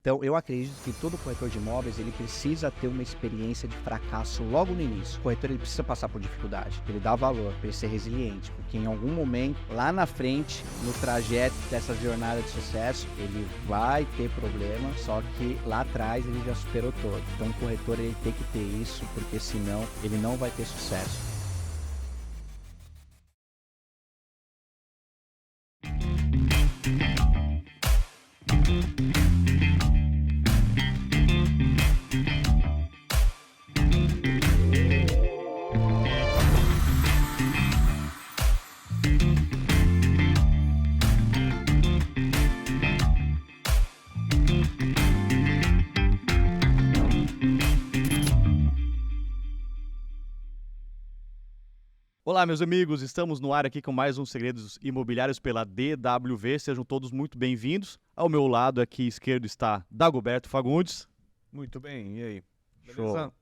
Então, eu acredito que todo corretor de imóveis, ele precisa ter uma experiência de fracasso logo no início. O corretor, ele precisa passar por dificuldade, ele dá valor, para ele ser resiliente, porque em algum momento, lá na frente, no trajeto dessa jornada de sucesso, ele vai ter problema, só que lá atrás ele já superou todo. Então, o corretor, ele tem que ter isso, porque senão ele não vai ter sucesso. Olá, meus amigos, estamos no ar aqui com mais um Segredos Imobiliários pela DWV. Sejam todos muito bem-vindos. Ao meu lado aqui esquerdo está Dagoberto Fagundes. Muito bem, e aí? Show.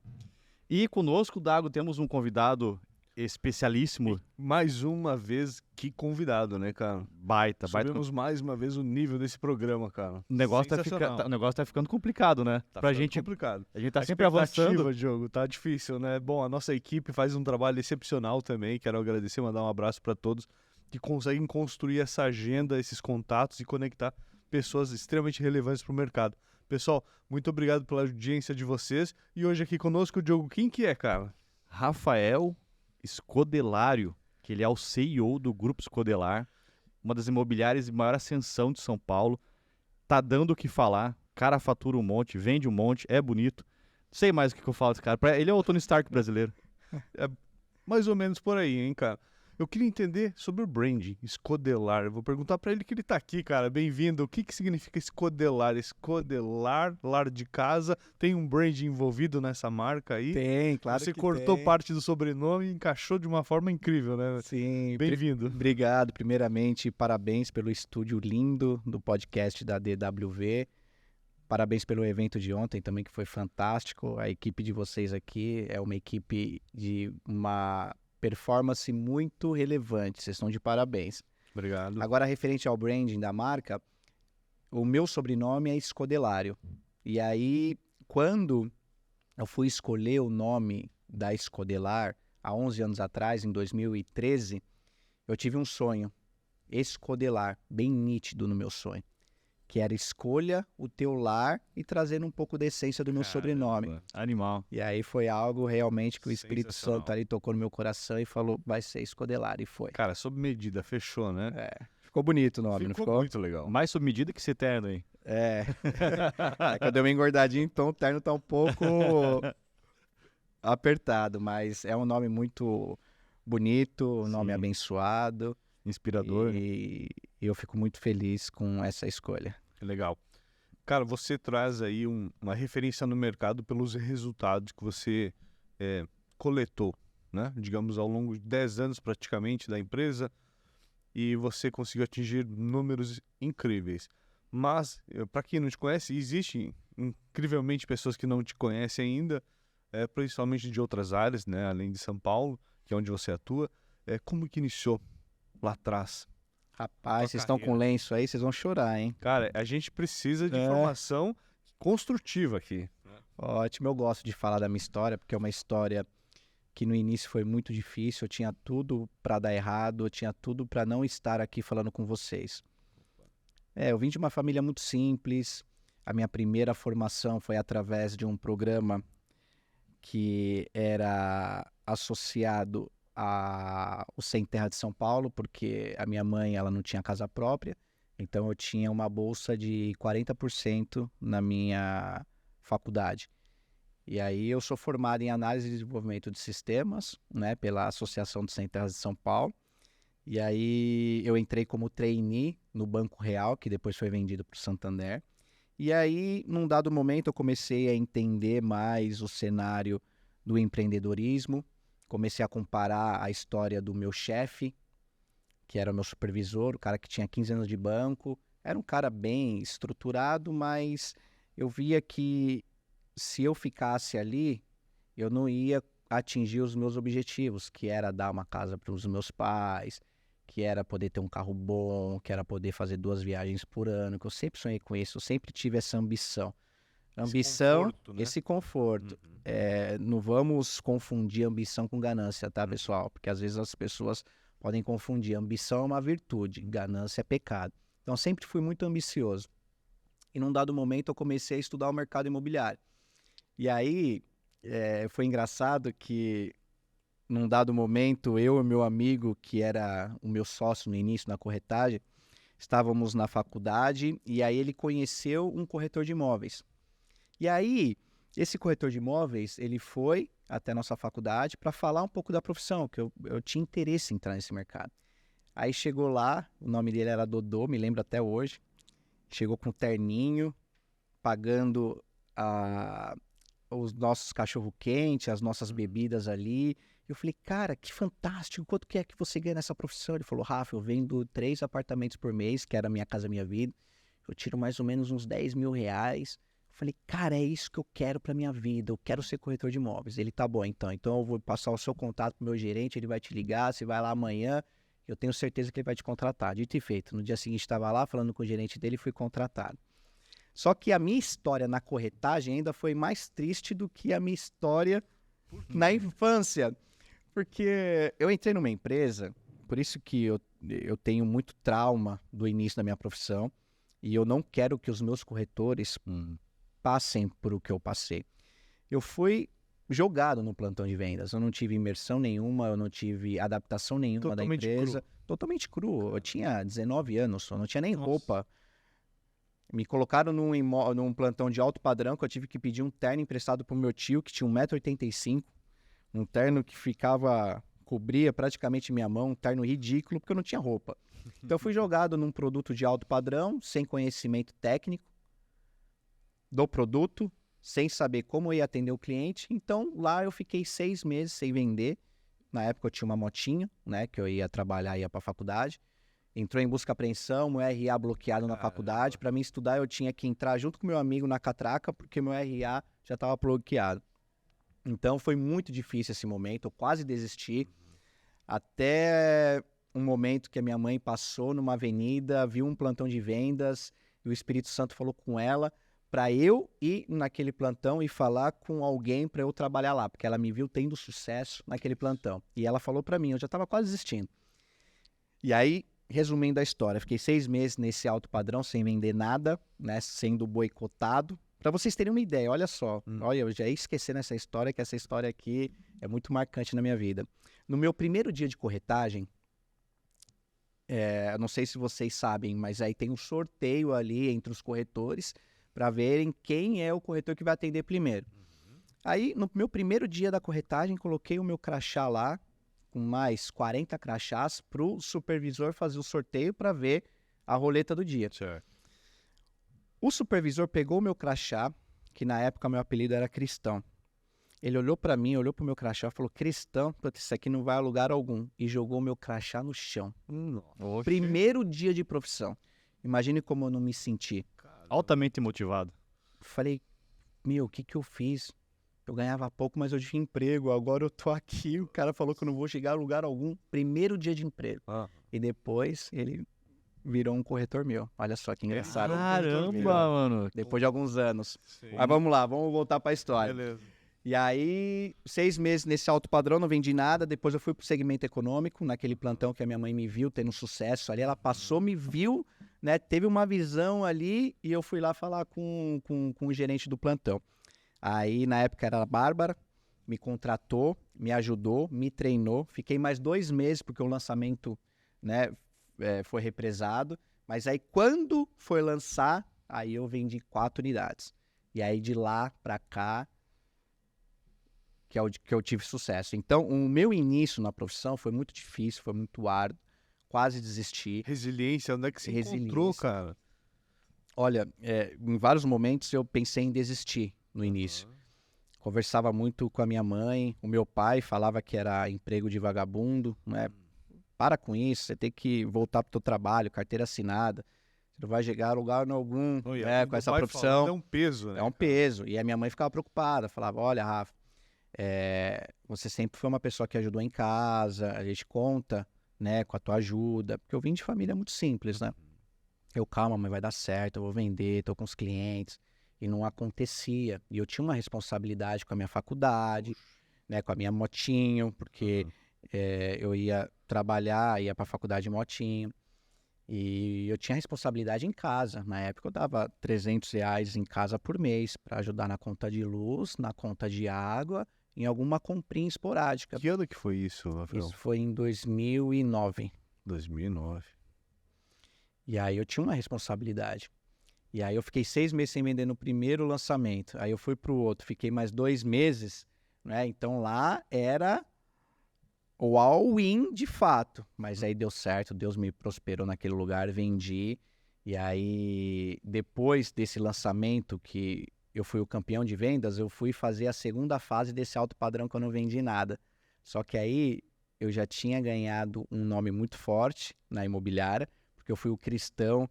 E conosco, Dago, temos um convidado especialíssimo. Mais uma vez, que convidado, né, cara? Baita. Subimos mais uma vez o nível desse programa, cara. O negócio tá ficando complicado, né? Pra gente complicado. A gente tá sempre avançando. Diogo, tá difícil, né? Bom, a nossa equipe faz um trabalho excepcional também. Quero agradecer, mandar um abraço para todos que conseguem construir essa agenda, esses contatos e conectar pessoas extremamente relevantes para o mercado. Pessoal, muito obrigado pela audiência de vocês. E hoje aqui conosco o Diogo, quem que é, cara? Rafael Scodelário, que ele é o CEO do Grupo Scodelar, uma das imobiliárias de maior ascensão de São Paulo. Tá dando o que falar, cara fatura um monte, vende um monte, é bonito. Sei mais o que eu falo desse cara. Ele é o Tony Stark brasileiro. É mais ou menos por aí, hein, cara? Eu queria entender sobre o branding, Scodelar. Eu vou perguntar pra ele que ele tá aqui, cara. Bem-vindo. O que significa Scodelar? Scodelar, lar de casa. Tem um branding envolvido nessa marca aí? Tem, claro Você que cortou tem. parte do sobrenome e encaixou de uma forma incrível, né? Sim, Bem-vindo. Obrigado. Primeiramente, parabéns pelo estúdio lindo do podcast da DWV. Parabéns pelo evento de ontem também, que foi fantástico. A equipe de vocês aqui é uma equipe de uma performance muito relevante. Vocês estão de parabéns. Obrigado. Agora, referente ao branding da marca, o meu sobrenome é Scodelário. E aí, quando eu fui escolher o nome da Scodelar, há 11 anos atrás, em 2013, eu tive um sonho, Scodelar, bem nítido no meu sonho, que era escolha o teu lar e trazer um pouco da essência do meu sobrenome. Animal. E aí foi algo realmente que o Espírito Sensacional. Santo ali tocou no meu coração e falou, vai ser Scodelar, e foi. Cara, sob medida, fechou, né? Ficou bonito o nome, não Ficou ficou? muito legal. Mais sob medida que esse terno aí. É que eu dei uma engordadinha, então o terno tá um pouco apertado, mas é um nome muito bonito, um nome Sim. abençoado. Inspirador. E eu fico muito feliz com essa escolha. Legal. Cara, você traz aí uma referência no mercado pelos resultados que você coletou, né? Digamos, ao longo de 10 anos praticamente da empresa, e você conseguiu atingir números incríveis. Mas, para quem não te conhece, existem incrivelmente pessoas que não te conhecem ainda, principalmente de outras áreas, né? Além de São Paulo, que é onde você atua. Como que iniciou lá atrás? Rapaz, vocês estão com lenço aí, vocês vão chorar, hein? Cara, a gente precisa de informação construtiva aqui. Ótimo, eu gosto de falar da minha história, porque é uma história que no início foi muito difícil, eu tinha tudo para dar errado, eu tinha tudo para não estar aqui falando com vocês. Eu vim de uma família muito simples, a minha primeira formação foi através de um programa que era associado ao Sem Terra de São Paulo, porque a minha mãe ela não tinha casa própria, então eu tinha uma bolsa de 40% na minha faculdade. E aí eu sou formado em análise e desenvolvimento de sistemas, né, pela Associação de Sem Terras de São Paulo. E aí eu entrei como trainee no Banco Real, que depois foi vendido para o Santander. E aí, num dado momento, eu comecei a entender mais o cenário do empreendedorismo, comecei a comparar a história do meu chefe, que era o meu supervisor, o cara que tinha 15 anos de banco. Era um cara bem estruturado, mas eu via que se eu ficasse ali, eu não ia atingir os meus objetivos, que era dar uma casa para os meus pais, que era poder ter um carro bom, que era poder fazer 2 viagens por ano, que eu sempre sonhei com isso, eu sempre tive essa ambição. Ambição, conforto, né? esse conforto. Não vamos confundir ambição com ganância, tá, pessoal? Porque às vezes as pessoas podem confundir. Ambição é uma virtude, ganância é pecado. Então, eu sempre fui muito ambicioso. E num dado momento, eu comecei a estudar o mercado imobiliário. E aí, foi engraçado que, num dado momento, eu e meu amigo, que era o meu sócio no início na corretagem, estávamos na faculdade e aí ele conheceu um corretor de imóveis. E aí, esse corretor de imóveis, ele foi até a nossa faculdade para falar um pouco da profissão, que eu tinha interesse em entrar nesse mercado. Aí chegou lá, o nome dele era Dodô, me lembro até hoje. Chegou com um terninho, pagando os nossos cachorro-quente, as nossas bebidas ali. Eu falei, cara, que fantástico, quanto que é que você ganha nessa profissão? Ele falou, Rafa, eu vendo 3 apartamentos por mês, que era Minha Casa Minha Vida. Eu tiro mais ou menos uns 10 mil reais. Eu falei, cara, é isso que eu quero pra minha vida, eu quero ser corretor de imóveis. Ele, tá bom, então eu vou passar o seu contato pro meu gerente, ele vai te ligar, você vai lá amanhã, eu tenho certeza que ele vai te contratar. Dito e feito, no dia seguinte estava lá falando com o gerente dele e fui contratado. Só que a minha história na corretagem ainda foi mais triste do que a minha história na infância. Porque eu entrei numa empresa, por isso que eu tenho muito trauma do início da minha profissão, e eu não quero que os meus corretores passem por o que eu passei. Eu fui jogado no plantão de vendas, eu não tive imersão nenhuma, eu não tive adaptação nenhuma da empresa. Totalmente cru. Eu tinha 19 anos, eu não tinha nem roupa. Me colocaram num plantão de alto padrão, que eu tive que pedir um terno emprestado pro meu tio, que tinha 1,85 m. Um terno que cobria praticamente minha mão, um terno ridículo, porque eu não tinha roupa. Então eu fui jogado num produto de alto padrão, sem conhecimento técnico do produto, sem saber como eu ia atender o cliente. Então lá eu fiquei 6 meses sem vender. Na época eu tinha uma motinha, né, que eu ia trabalhar, ia para a faculdade. Entrou em busca e apreensão, meu RA bloqueado na faculdade. Para mim estudar eu tinha que entrar junto com meu amigo na catraca, porque meu RA já estava bloqueado. Então foi muito difícil esse momento, eu quase desisti. Até um momento que a minha mãe passou numa avenida, viu um plantão de vendas, e o Espírito Santo falou com ela para eu ir naquele plantão e falar com alguém para eu trabalhar lá, porque ela me viu tendo sucesso naquele plantão. E ela falou para mim, eu já estava quase desistindo. E aí, resumindo a história, fiquei 6 meses nesse alto padrão, sem vender nada, né, sendo boicotado. Para vocês terem uma ideia, olha só, olha, eu já ia esquecer nessa história, que essa história aqui é muito marcante na minha vida. No meu primeiro dia de corretagem, eu não sei se vocês sabem, mas aí tem um sorteio ali entre os corretores para verem quem é o corretor que vai atender primeiro. Aí, no meu primeiro dia da corretagem, coloquei o meu crachá lá, com mais 40 crachás, para o supervisor fazer o sorteio para ver a roleta do dia. Certo. O supervisor pegou o meu crachá, que na época meu apelido era Cristão. Ele olhou para mim, olhou pro meu crachá e falou, Cristão, isso aqui não vai a lugar algum. E jogou o meu crachá no chão. Primeiro dia de profissão. Imagine como eu não me senti. Altamente motivado. Falei, meu, o que que eu fiz? Eu ganhava pouco, mas eu tinha emprego. Agora eu tô aqui, o cara falou que eu não vou chegar a lugar algum. Primeiro dia de emprego. E depois ele virou um corretor meu. Olha só que engraçado. Caramba, mano. Depois de alguns anos. Sim. Mas vamos lá, vamos voltar pra história. Beleza. E aí, 6 meses nesse alto padrão, não vendi nada. Depois eu fui pro segmento econômico, naquele plantão que a minha mãe me viu tendo sucesso ali. Ela passou, me viu, né? Teve uma visão ali e eu fui lá falar com o gerente do plantão. Aí, na época, era a Bárbara, me contratou, me ajudou, me treinou. Fiquei mais 2 meses, porque o lançamento, né, foi represado. Mas aí, quando foi lançar, aí eu vendi 4 unidades. E aí, de lá pra cá, que eu tive sucesso. Então, o meu início na profissão foi muito difícil, foi muito árduo, quase desisti. Resiliência, onde é que você encontrou, cara? Olha, em vários momentos eu pensei em desistir no início. Conversava muito com a minha mãe, o meu pai falava que era emprego de vagabundo, né? Para com isso, você tem que voltar pro teu trabalho, carteira assinada. Você não vai chegar a lugar algum, com essa profissão. É um peso, né? É um peso. E a minha mãe ficava preocupada, falava, olha, Rafa, você sempre foi uma pessoa que ajudou em casa, a gente conta, né, com a tua ajuda, porque eu vim de família muito simples, né? Eu, calma, mas vai dar certo, eu vou vender, tô com os clientes. E não acontecia. E eu tinha uma responsabilidade com a minha faculdade, né, com a minha motinho, porque eu ia trabalhar, ia para a faculdade de motinho. E eu tinha responsabilidade em casa. Na época eu dava R$ 300 em casa por mês para ajudar na conta de luz, na conta de água, em alguma comprinha esporádica. Que ano que foi isso, Rafael? Isso foi em 2009. 2009. E aí eu tinha uma responsabilidade. E aí eu fiquei 6 meses sem vender no primeiro lançamento. Aí eu fui pro outro, fiquei mais 2 meses, né? Então lá era o all-in de fato. Mas aí deu certo, Deus me prosperou naquele lugar, vendi. E aí, depois desse lançamento, que eu fui o campeão de vendas, eu fui fazer a segunda fase desse alto padrão que eu não vendi nada. Só que aí eu já tinha ganhado um nome muito forte na imobiliária, porque eu fui o cristão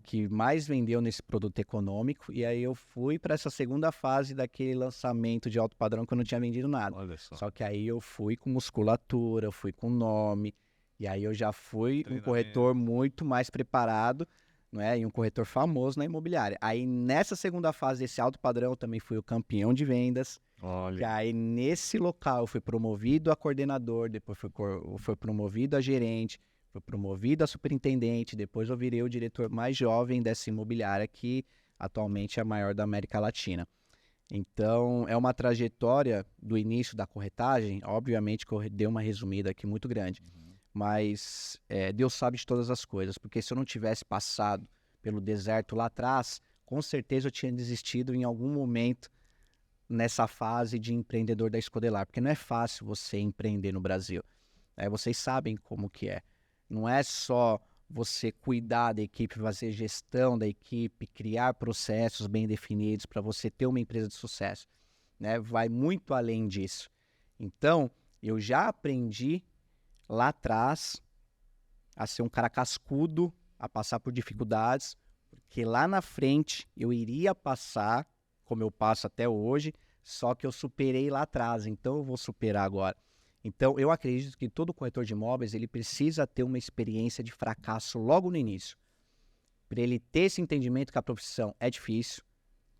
que mais vendeu nesse produto econômico, e aí eu fui para essa segunda fase daquele lançamento de alto padrão que eu não tinha vendido nada. Olha só. Só que aí eu fui com musculatura, eu fui com nome, e aí eu já fui um corretor muito mais preparado, não é? E um corretor famoso na imobiliária. Aí nessa segunda fase desse alto padrão eu também fui o campeão de vendas. E Olha. aí nesse local eu fui promovido a coordenador, depois fui promovido a gerente, fui promovido a superintendente, depois eu virei o diretor mais jovem dessa imobiliária que atualmente é a maior da América Latina. Então é uma trajetória do início da corretagem, obviamente que eu dei uma resumida aqui muito grande, mas Deus sabe de todas as coisas, porque se eu não tivesse passado pelo deserto lá atrás, com certeza eu tinha desistido em algum momento nessa fase de empreendedor da Escodelar, porque não é fácil você empreender no Brasil. Vocês sabem como que é. Não é só você cuidar da equipe, fazer gestão da equipe, criar processos bem definidos para você ter uma empresa de sucesso, né? Vai muito além disso. Então, eu já aprendi lá atrás a ser um cara cascudo, a passar por dificuldades, porque lá na frente eu iria passar, como eu passo até hoje, só que eu superei lá atrás, então eu vou superar agora. Então, eu acredito que todo corretor de imóveis ele precisa ter uma experiência de fracasso logo no início, para ele ter esse entendimento que a profissão é difícil,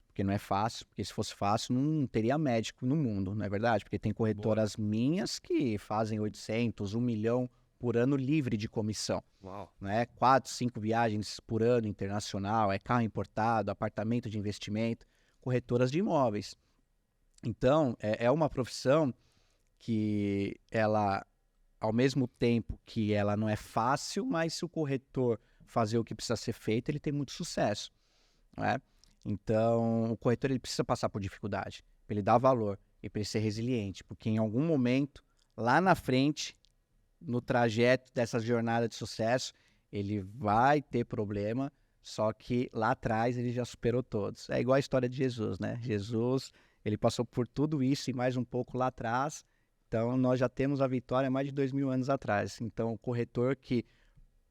porque não é fácil, porque se fosse fácil não teria médico no mundo, não é verdade? Porque tem corretoras minhas que fazem 800, 1 milhão por ano livre de comissão. Uau. Né? 4, 5 viagens por ano internacional, é carro importado, apartamento de investimento, corretoras de imóveis. Então, é uma profissão que ela, ao mesmo tempo que ela não é fácil, mas se o corretor fazer o que precisa ser feito, ele tem muito sucesso, né? Então, o corretor ele precisa passar por dificuldade, para ele dar valor e para ele ser resiliente, porque em algum momento, lá na frente, no trajeto dessa jornada de sucesso, ele vai ter problema, só que lá atrás ele já superou todos. É igual a história de Jesus, né? Jesus, ele passou por tudo isso e mais um pouco lá atrás. Então, nós já temos a vitória mais de 2000 anos atrás. Então, o corretor que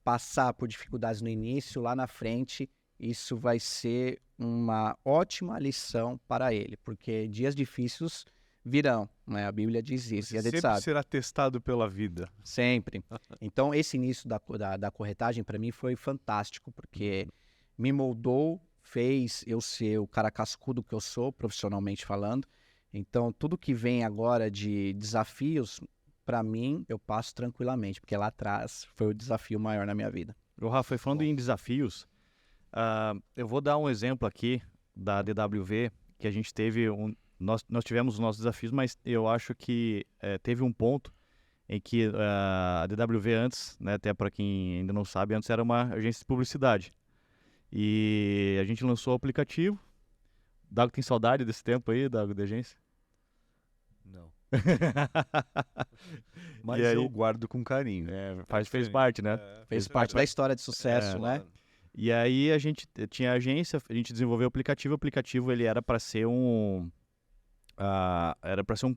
passar por dificuldades no início, lá na frente, isso vai ser uma ótima lição para ele, porque dias difíceis virão, né? A Bíblia diz isso, Você e a gente sempre sabe. será testado pela vida. Sempre. Então, esse início da corretagem, para mim, foi fantástico, porque me moldou, fez eu ser o cara cascudo que eu sou, profissionalmente falando. Então, tudo que vem agora de desafios, para mim, eu passo tranquilamente, porque lá atrás foi o desafio maior na minha vida. Ô, Rafa, falando em desafios, eu vou dar um exemplo aqui da DWV, que a gente teve, nós tivemos os nossos desafios, mas eu acho que teve um ponto em que a DWV antes, né, até para quem ainda não sabe, antes era uma agência de publicidade. E a gente lançou o aplicativo. Dago tem saudade desse tempo aí, Dago, da agência? Não. Mas E aí? eu guardo com carinho. Fez parte, né? Fez parte da história de sucesso, né? E aí a gente tinha a agência, a gente desenvolveu o aplicativo ele era para ser um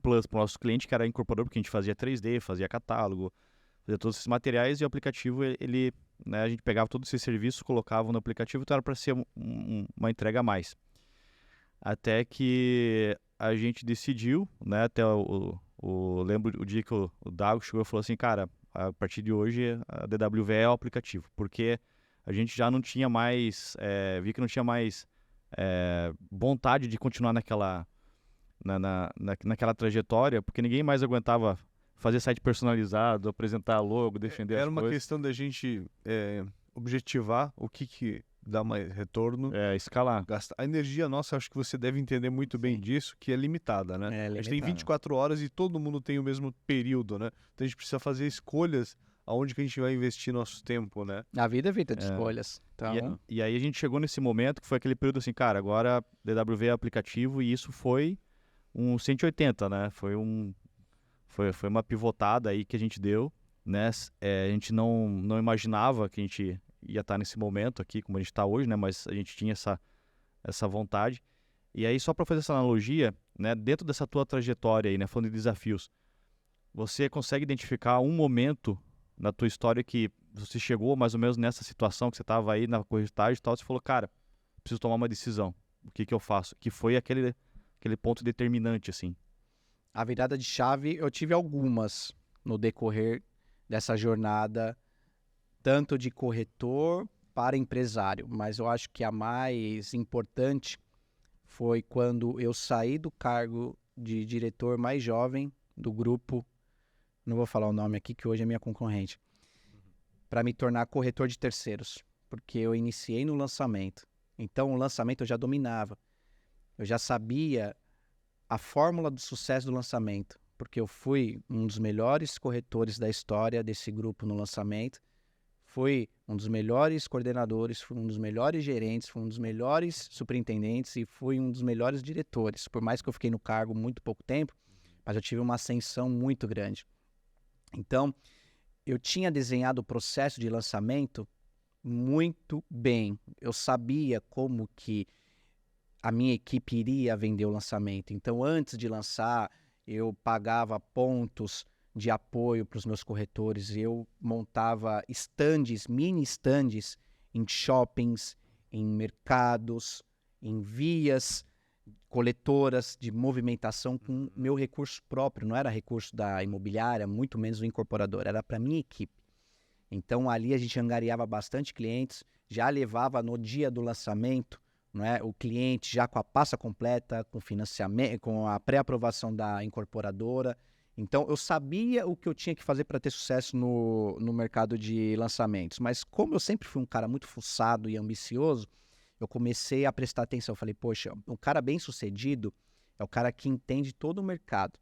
plus para o nosso cliente, que era incorporador, porque a gente fazia 3D, fazia catálogo, fazia todos esses materiais, e o aplicativo, ele, né, a gente pegava todos esses serviços, colocava no aplicativo, então era para ser uma entrega a mais. Até que a gente decidiu, né, até lembro o dia que o Dago chegou e falou assim, cara, a partir de hoje a DWV é o aplicativo, porque a gente já não tinha mais, vi que não tinha mais vontade de continuar naquela trajetória, porque ninguém mais aguentava fazer site personalizado, apresentar logo, defender Era as uma coisas. questão da gente objetivar o que dá mais retorno. Escalar. Gastar. A energia nossa, acho que você deve entender muito bem disso, que é limitada, né? É A gente tem limitada. 24 horas e todo mundo tem o mesmo período, né? Então a gente precisa fazer escolhas aonde que a gente vai investir nosso tempo, né? A vida é feita de escolhas. Então, E aí a gente chegou nesse momento que foi aquele período assim, cara, agora DWV é aplicativo e isso foi um 180, né? Foi uma pivotada aí que a gente deu, né? A gente não imaginava que a gente ia estar nesse momento aqui, como a gente está hoje, né? Mas a gente tinha essa vontade. E aí, só para fazer essa analogia, né? Dentro dessa tua trajetória aí, né? Falando de desafios, você consegue identificar um momento na tua história que você chegou mais ou menos nessa situação que você estava aí na corretagem e tal, você falou, cara, preciso tomar uma decisão. O que eu faço? Que foi aquele ponto determinante, assim. a virada de chave eu tive algumas no decorrer dessa jornada, tanto de corretor para empresário, mas eu acho que a mais importante foi quando eu saí do cargo de diretor mais jovem do grupo, não vou falar o nome aqui, que hoje é minha concorrente, para me tornar corretor de terceiros, porque eu iniciei no lançamento. Então, o lançamento eu já dominava. Eu já sabia a fórmula do sucesso do lançamento, porque eu fui um dos melhores corretores da história desse grupo no lançamento, fui um dos melhores coordenadores, fui um dos melhores gerentes, fui um dos melhores superintendentes e fui um dos melhores diretores. Por mais que eu fiquei no cargo muito pouco tempo, mas eu tive uma ascensão muito grande. Então, eu tinha desenhado o processo de lançamento muito bem. Eu sabia como que a minha equipe iria vender o lançamento. Então, antes de lançar, eu pagava pontos de apoio para os meus corretores. Eu montava estandes, mini estandes, em shoppings, em mercados, em vias coletoras de movimentação com meu recurso próprio. Não era recurso da imobiliária, muito menos do incorporador. Era para minha equipe. Então, ali a gente angariava bastante clientes, já levava no dia do lançamento, não é? O cliente já com a pasta completa, com financiamento, com a pré-aprovação da incorporadora. Então, eu sabia o que eu tinha que fazer para ter sucesso no mercado de lançamentos. Mas como eu sempre fui um cara muito fuçado e ambicioso, eu comecei a prestar atenção. Eu falei, poxa, um cara bem sucedido é o cara que entende todo o mercado.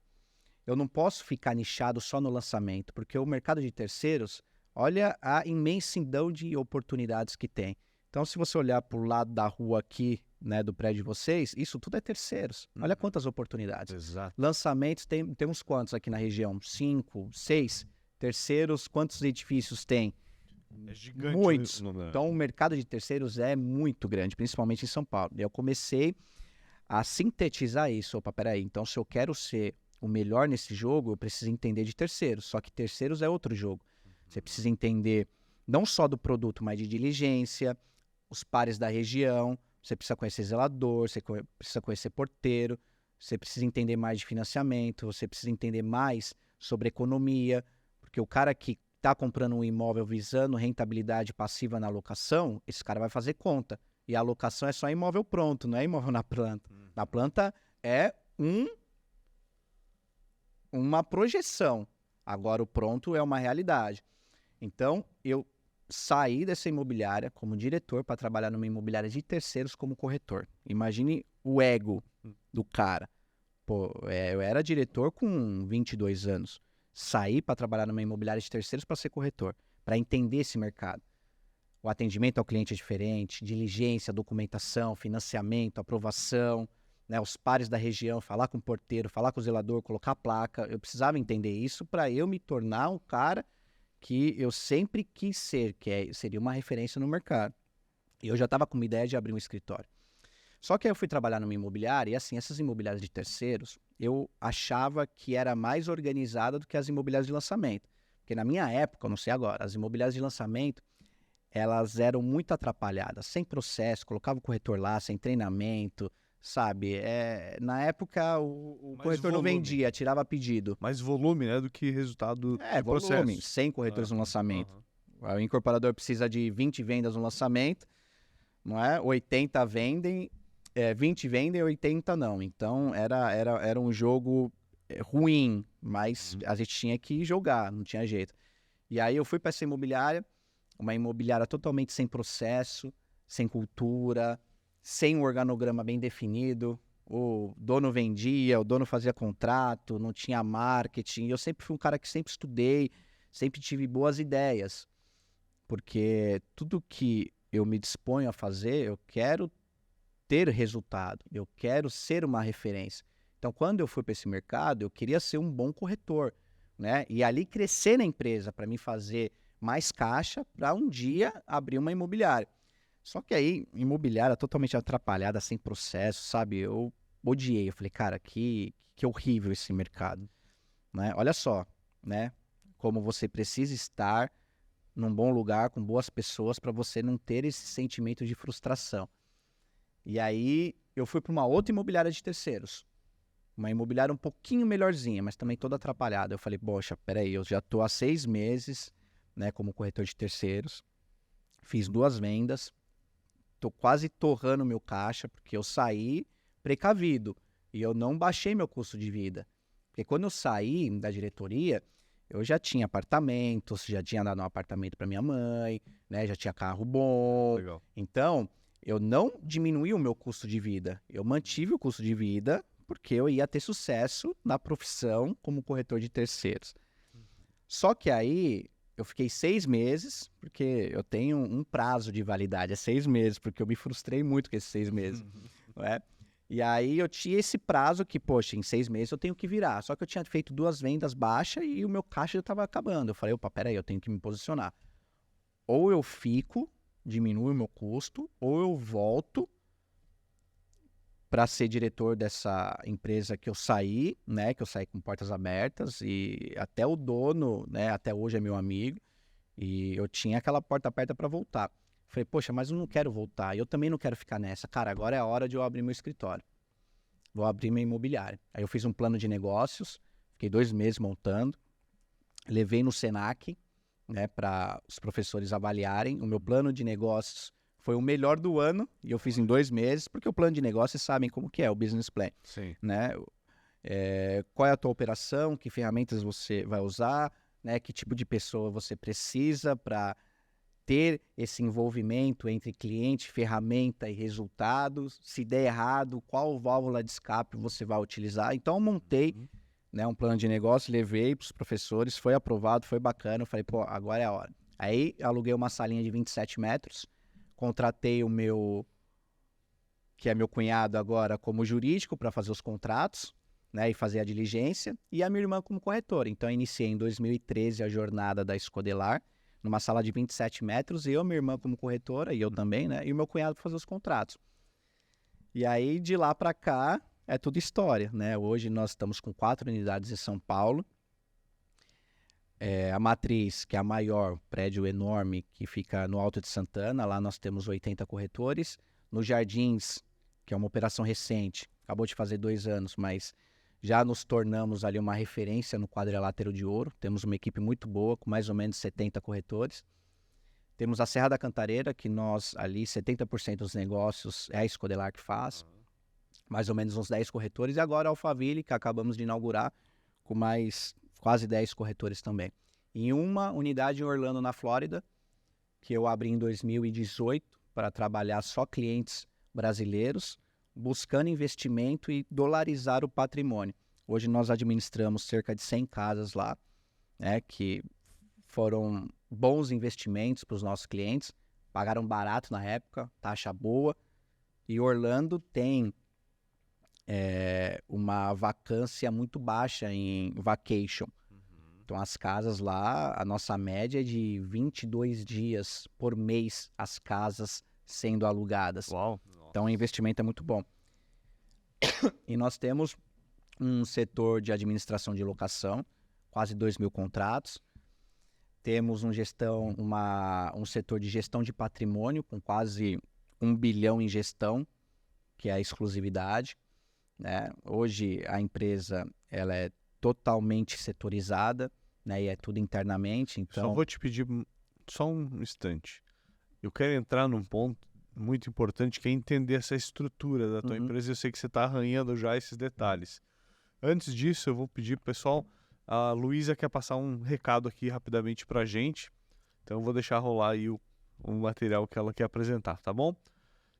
Eu não posso ficar nichado só no lançamento, porque o mercado de terceiros, olha a imensidão de oportunidades que tem. Então, se você olhar para o lado da rua aqui, né, do prédio de vocês, isso tudo é terceiros. Olha quantas oportunidades. Exato. Lançamentos, tem uns quantos aqui na região? 5, 6. Terceiros, quantos edifícios tem? É gigante. Muitos. o número. Então, o mercado de terceiros é muito grande, principalmente em São Paulo. E eu comecei a sintetizar isso. Opa, peraí, então se eu quero ser o melhor nesse jogo, eu preciso entender de terceiros. Só que terceiros é outro jogo. Você precisa entender não só do produto, mas de diligência, os pares da região, você precisa conhecer zelador, você precisa conhecer porteiro, você precisa entender mais de financiamento, você precisa entender mais sobre economia, porque o cara que está comprando um imóvel visando rentabilidade passiva na locação, esse cara vai fazer conta. E a locação é só imóvel pronto, não é imóvel na planta. Na planta é uma projeção. Agora o pronto é uma realidade. Então, eu saí dessa imobiliária como diretor para trabalhar numa imobiliária de terceiros como corretor. Imagine o ego do cara. Pô, eu era diretor com 22 anos. Saí para trabalhar numa imobiliária de terceiros para ser corretor, para entender esse mercado. O atendimento ao cliente é diferente, diligência, documentação, financiamento, aprovação, né, os pares da região, falar com o porteiro, falar com o zelador, colocar a placa. Eu precisava entender isso para eu me tornar um cara que eu sempre quis ser, seria uma referência no mercado. E eu já estava com uma ideia de abrir um escritório. Só que aí eu fui trabalhar numa imobiliária e assim, essas imobiliárias de terceiros, eu achava que era mais organizada do que as imobiliárias de lançamento. Porque na minha época, eu não sei agora, as imobiliárias de lançamento, elas eram muito atrapalhadas, sem processo, colocava o corretor lá, sem treinamento, sabe? Na época, o Mais corretor não volume. vendia, tirava pedido. Mais volume, né, do que resultado de Volume, processo. 100 corretores no lançamento. Aham. O incorporador precisa de 20 vendas no lançamento, não é? 80 vendem, 20 vendem, 80 não. Então, era um jogo ruim, mas a gente tinha que jogar, não tinha jeito. E aí eu fui para essa imobiliária, uma imobiliária totalmente sem processo, sem cultura, sem um organograma bem definido. O dono vendia, o dono fazia contrato, não tinha marketing. Eu sempre fui um cara que sempre estudei, sempre tive boas ideias. Porque tudo que eu me disponho a fazer, eu quero ter resultado, eu quero ser uma referência. Então, quando eu fui para esse mercado, eu queria ser um bom corretor, né? E ali crescer na empresa para me fazer mais caixa para um dia abrir uma imobiliária. Só que aí, imobiliária totalmente atrapalhada, sem processo, sabe? Eu odiei. Eu falei, cara, que horrível esse mercado, né? Olha só, né? Como você precisa estar num bom lugar, com boas pessoas, para você não ter esse sentimento de frustração. E aí, eu fui para uma outra imobiliária de terceiros. Uma imobiliária um pouquinho melhorzinha, mas também toda atrapalhada. Eu falei, poxa, peraí, eu já estou há 6 meses, né, como corretor de terceiros. Fiz 2 vendas. Tô quase torrando meu caixa, porque eu saí precavido e eu não baixei meu custo de vida. Porque quando eu saí da diretoria, eu já tinha apartamentos, já tinha dado um apartamento para minha mãe, né? Já tinha carro bom. Legal. Então, eu não diminuí o meu custo de vida. Eu mantive o custo de vida porque eu ia ter sucesso na profissão como corretor de terceiros. Só que aí eu fiquei 6 meses, porque eu tenho um prazo de validade, é 6 meses, porque eu me frustrei muito com esses 6 meses, não é? E aí eu tinha esse prazo que, poxa, em 6 meses eu tenho que virar. Só que eu tinha feito 2 vendas baixas e o meu caixa já estava acabando. Eu falei, opa, peraí, eu tenho que me posicionar. Ou eu fico, diminuo o meu custo, ou eu volto para ser diretor dessa empresa que eu saí, né? Que eu saí com portas abertas e até o dono, né? Até hoje é meu amigo e eu tinha aquela porta aberta para voltar. Falei, poxa, mas eu não quero voltar. Eu também não quero ficar nessa. Cara, agora é a hora de eu abrir meu escritório. Vou abrir minha imobiliária. Aí eu fiz um plano de negócios, fiquei 2 meses montando, levei no Senac, né? Para os professores avaliarem. O meu plano de negócios foi o melhor do ano e eu fiz em 2 meses, porque o plano de negócio, vocês sabem como que é, o business plan, Sim. né? Qual é a tua operação, que ferramentas você vai usar, né? Que tipo de pessoa você precisa para ter esse envolvimento entre cliente, ferramenta e resultados. Se der errado, qual válvula de escape você vai utilizar. Então, eu montei, né, um plano de negócio, levei para os professores, foi aprovado, foi bacana. Eu falei, pô, agora é a hora. Aí, aluguei uma salinha de 27 metros, contratei o meu, que é meu cunhado agora, como jurídico para fazer os contratos, né, e fazer a diligência, e a minha irmã como corretora. Então, eu iniciei em 2013 a jornada da Escodelar, numa sala de 27 metros, eu, minha irmã como corretora, e eu também, né, e o meu cunhado para fazer os contratos. E aí, de lá para cá, é tudo história, né? Hoje nós estamos com 4 unidades em São Paulo. A Matriz, que é a maior, prédio enorme, que fica no Alto de Santana, lá nós temos 80 corretores. Nos Jardins, que é uma operação recente, acabou de fazer 2 anos, mas já nos tornamos ali uma referência no quadrilátero de ouro. Temos uma equipe muito boa, com mais ou menos 70 corretores. Temos a Serra da Cantareira, que nós ali, 70% dos negócios é a Escodelar que faz. Mais ou menos uns 10 corretores. E agora a Alphaville, que acabamos de inaugurar, com mais quase 10 corretores também. Em uma unidade em Orlando, na Flórida, que eu abri em 2018 para trabalhar só clientes brasileiros, buscando investimento e dolarizar o patrimônio. Hoje nós administramos cerca de 100 casas lá, né, que foram bons investimentos para os nossos clientes, pagaram barato na época, taxa boa, e Orlando tem uma vacância muito baixa em vacation. Então as casas lá, a nossa média é de 22 dias por mês as casas sendo alugadas. Uau. Então o investimento é muito bom. E nós temos um setor de administração de locação, quase 2.000 contratos. Temos um setor de gestão de patrimônio, com quase 1 bilhão em gestão, que é a exclusividade, né? Hoje a empresa ela é totalmente setorizada, né? E é tudo internamente, Só então... vou te pedir só um instante. Eu quero entrar num ponto muito importante que é entender essa estrutura da tua Uhum. empresa. Eu sei que você está arranhando já esses detalhes. Antes disso, eu vou pedir pro pessoal, a Luísa quer passar um recado aqui rapidamente pra gente. Então eu vou deixar rolar aí o material que ela quer apresentar, tá bom?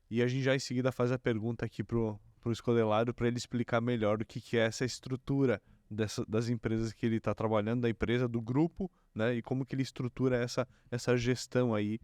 E a gente já em seguida faz a pergunta aqui pro Escodelário para ele explicar melhor o que é essa estrutura das empresas que ele está trabalhando, da empresa, do grupo, né? E como que ele estrutura essa gestão aí,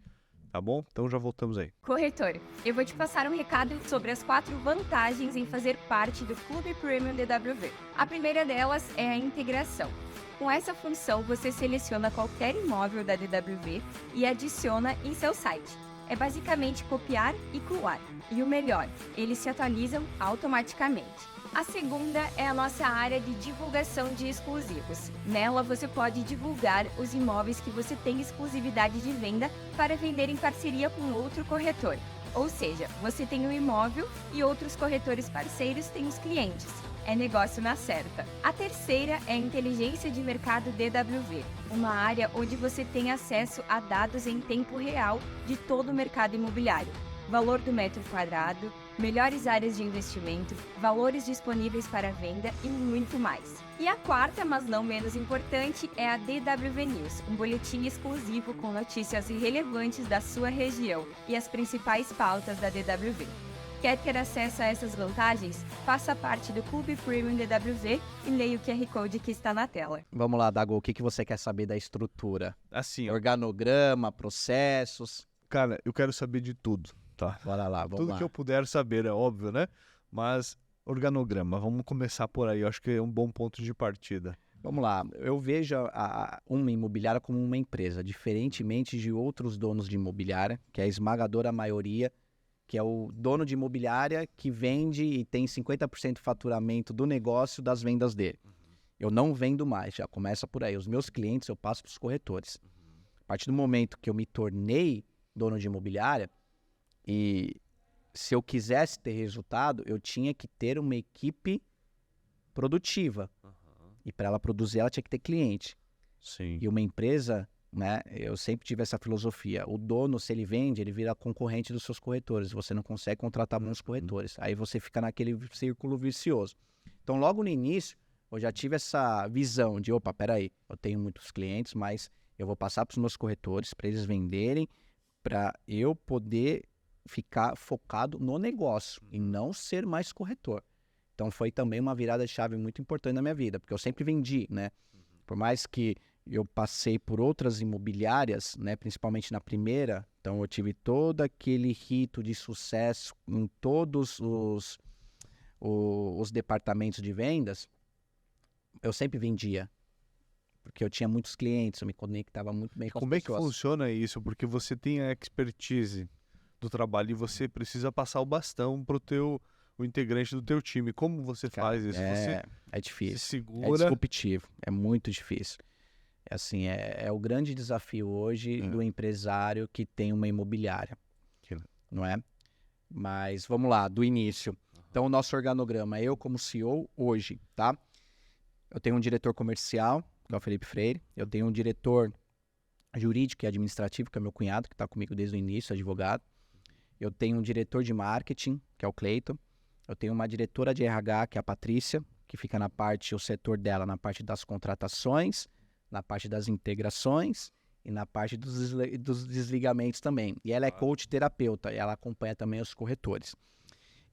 tá bom? Então já voltamos aí. Corretor, eu vou te passar um recado sobre as 4 vantagens em fazer parte do Clube Premium DWV. A primeira delas é a integração. Com essa função, você seleciona qualquer imóvel da DWV e adiciona em seu site. É basicamente copiar e colar. E o melhor, eles se atualizam automaticamente. A segunda é a nossa área de divulgação de exclusivos. Nela você pode divulgar os imóveis que você tem exclusividade de venda para vender em parceria com outro corretor. Ou seja, você tem um imóvel e outros corretores parceiros têm os clientes. É negócio na certa. A terceira é a inteligência de mercado DWV, uma área onde você tem acesso a dados em tempo real de todo o mercado imobiliário. Valor do metro quadrado, melhores áreas de investimento, valores disponíveis para venda e muito mais. E a quarta, mas não menos importante, é a DWV News, um boletim exclusivo com notícias relevantes da sua região e as principais pautas da DWV. Quer ter acesso a essas vantagens? Faça parte do Clube Premium DWV e leia o QR Code que está na tela. Vamos lá, Dago, o que você quer saber da estrutura? Assim, ó, Organograma, processos... cara, eu quero saber de tudo, tá? Bora lá, vamos Tudo lá. que eu puder saber, é óbvio, né? Mas organograma, vamos começar por aí. Eu acho que é um bom ponto de partida. Vamos lá, eu vejo uma imobiliária como uma empresa, diferentemente de outros donos de imobiliária, que é a esmagadora maioria, que é o dono de imobiliária que vende e tem 50% do faturamento do negócio das vendas dele. Eu não vendo mais, já começa por aí. Os meus clientes eu passo para os corretores. A partir do momento que eu me tornei dono de imobiliária, e se eu quisesse ter resultado, eu tinha que ter uma equipe produtiva. E para ela produzir, ela tinha que ter cliente. Sim. E uma empresa, né, eu sempre tive essa filosofia. O dono, se ele vende, ele vira concorrente dos seus corretores. Você não consegue contratar bons corretores. Aí você fica naquele círculo vicioso. Então, logo no início, eu já tive essa visão de, opa, peraí, eu tenho muitos clientes, mas eu vou passar para os meus corretores, para eles venderem, para eu poder ficar focado no negócio e não ser mais corretor. Então, foi também uma virada de chave muito importante na minha vida, porque eu sempre vendi, né? Por mais que eu passei por outras imobiliárias, né, principalmente na primeira, então eu tive todo aquele rito de sucesso em todos os departamentos de vendas, eu sempre vendia, porque eu tinha muitos clientes, eu me conectava muito bem com as Como é que pessoas. funciona isso? Porque você tem a expertise do trabalho e você precisa passar o bastão pro o integrante do teu time. Como você faz isso? Você É se difícil, é segura... disruptivo, é muito difícil. É assim, é o grande desafio hoje do empresário que tem uma imobiliária, não é? Mas vamos lá, do início. Então, o nosso organograma, eu como CEO hoje, tá? Eu tenho um diretor comercial, que é o Felipe Freire. Eu tenho um diretor jurídico e administrativo, que é meu cunhado, que está comigo desde o início, advogado. Eu tenho um diretor de marketing, que é o Cleiton. Eu tenho uma diretora de RH, que é a Patrícia, que fica na parte, o setor dela, na parte das contratações, na parte das integrações e na parte dos desligamentos também. E ela é coach terapeuta, e ela acompanha também os corretores.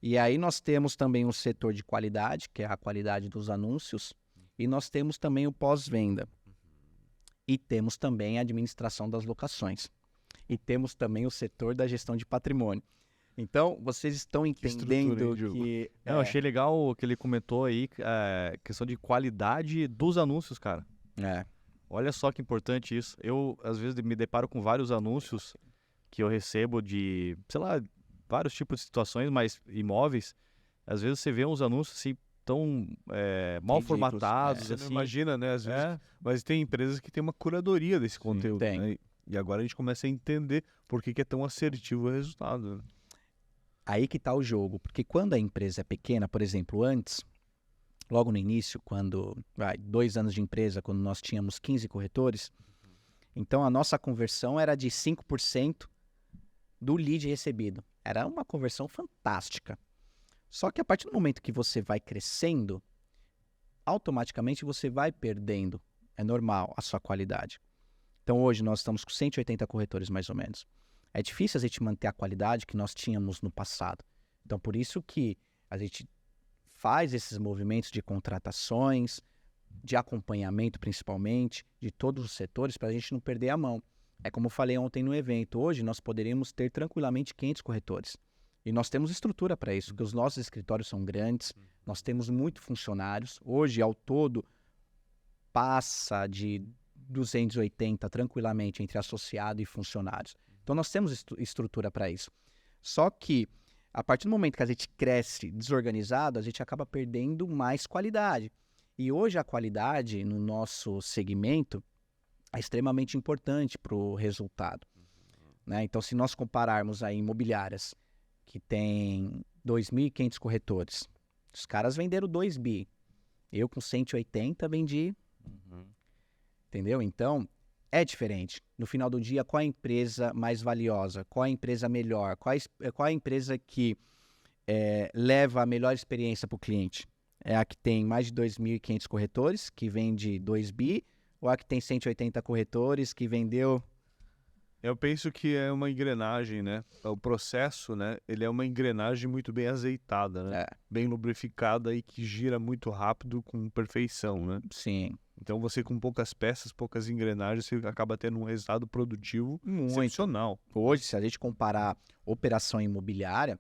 E aí nós temos também o setor de qualidade, que é a qualidade dos anúncios, e nós temos também o pós-venda. E temos também a administração das locações. E temos também o setor da gestão de patrimônio. Então, vocês estão entendendo que... Eu achei legal o que ele comentou aí, questão de qualidade dos anúncios, cara. Olha só que importante isso. Eu, às vezes, me deparo com vários anúncios que eu recebo de, sei lá, vários tipos de situações, mas imóveis. Às vezes você vê uns anúncios assim, tão mal formatados. Você assim. não imagina, né? Às vezes, mas tem empresas que têm uma curadoria desse conteúdo. tem. Né? E agora a gente começa a entender por que é tão assertivo o resultado. Né? Aí que está o jogo, porque quando a empresa é pequena, por exemplo, antes, logo no início, 2 anos de empresa, quando nós tínhamos 15 corretores, então a nossa conversão era de 5% do lead recebido. Era uma conversão fantástica. Só que a partir do momento que você vai crescendo, automaticamente você vai perdendo, é normal, a sua qualidade. Então hoje nós estamos com 180 corretores mais ou menos. É difícil a gente manter a qualidade que nós tínhamos no passado. Então por isso que a gente faz esses movimentos de contratações, de acompanhamento principalmente, de todos os setores, para a gente não perder a mão. É como eu falei ontem no evento, hoje nós poderíamos ter tranquilamente 500 corretores. E nós temos estrutura para isso, porque os nossos escritórios são grandes, nós temos muitos funcionários. Hoje, ao todo, passa de 280 tranquilamente entre associado e funcionários. Então nós temos estrutura para isso. Só que, a partir do momento que a gente cresce desorganizado, a gente acaba perdendo mais qualidade. E hoje a qualidade no nosso segmento é extremamente importante para o resultado. Né? Então, se nós compararmos aí imobiliárias que tem 2.500 corretores, os caras venderam 2 bi. Eu com 180 vendi. Entendeu? Então, é diferente. No final do dia, qual a empresa mais valiosa? Qual a empresa melhor? Qual a empresa que leva a melhor experiência para o cliente? É a que tem mais de 2.500 corretores, que vende 2 bi, ou a que tem 180 corretores, que vendeu... Eu penso que é uma engrenagem, né? O processo, né? Ele é uma engrenagem muito bem azeitada, né? Bem lubrificada e que gira muito rápido com perfeição, né? Sim. Então você com poucas peças, poucas engrenagens, você acaba tendo um resultado produtivo Muito. excepcional. Hoje, se a gente comparar operação imobiliária,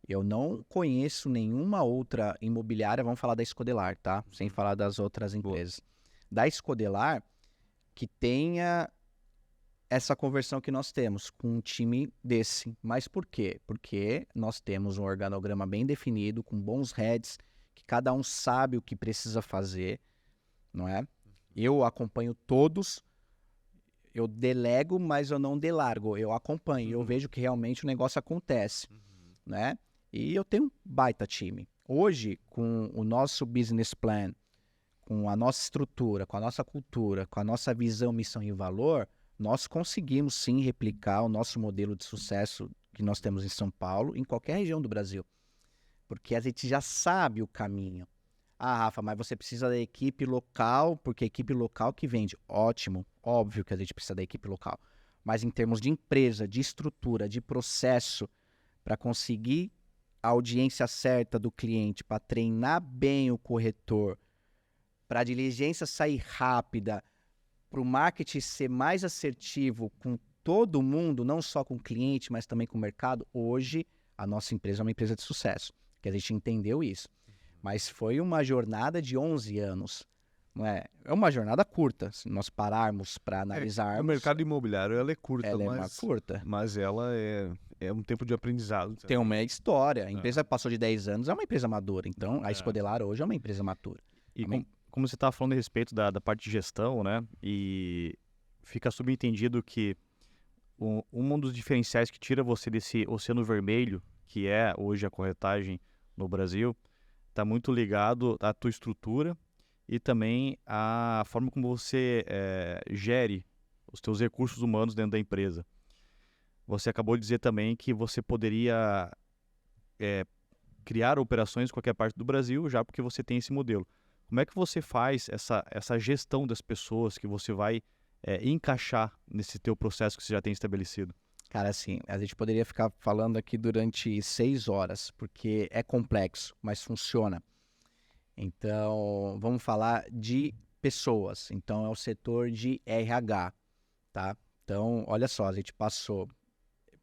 eu não conheço nenhuma outra imobiliária, vamos falar da Escodelar, tá? Sem falar das outras empresas. Da Escodelar, que tenha essa conversão que nós temos com um time desse. Mas por quê? Porque nós temos um organograma bem definido, com bons heads, que cada um sabe o que precisa fazer, não é? Eu acompanho todos, eu delego, mas eu não delargo, eu acompanho, eu vejo que realmente o negócio acontece, né? E eu tenho um baita time. Hoje, com o nosso business plan, com a nossa estrutura, com a nossa cultura, com a nossa visão, missão e valor, nós conseguimos sim replicar o nosso modelo de sucesso que nós temos em São Paulo, em qualquer região do Brasil. Porque a gente já sabe o caminho. Ah, Rafa, mas você precisa da equipe local, porque a equipe local que vende. Ótimo, óbvio que a gente precisa da equipe local. Mas em termos de empresa, de estrutura, de processo, para conseguir a audiência certa do cliente, para treinar bem o corretor, para a diligência sair rápida, para o marketing ser mais assertivo com todo mundo, não só com o cliente, mas também com o mercado, hoje a nossa empresa é uma empresa de sucesso, que a gente entendeu isso. Mas foi uma jornada de 11 anos. Não é? É uma jornada curta, se nós pararmos para analisarmos. O mercado imobiliário ela é curta, curta. Mas ela é um tempo de aprendizado. Tem uma história. A empresa passou de 10 anos, é uma empresa madura. Então, a Escodelar hoje é uma empresa matura. E como você estava falando a respeito da parte de gestão, né? E fica subentendido que um dos diferenciais que tira você desse oceano vermelho, que é hoje a corretagem no Brasil, está muito ligado à tua estrutura e também à forma como você gere os teus recursos humanos dentro da empresa. Você acabou de dizer também que você poderia criar operações em qualquer parte do Brasil, já porque você tem esse modelo. Como é que você faz essa gestão das pessoas que você vai encaixar nesse teu processo que você já tem estabelecido? Cara, assim, a gente poderia ficar falando aqui durante 6 horas, porque é complexo, mas funciona. Então, vamos falar de pessoas. Então, é o setor de RH, tá? Então, olha só, a gente passou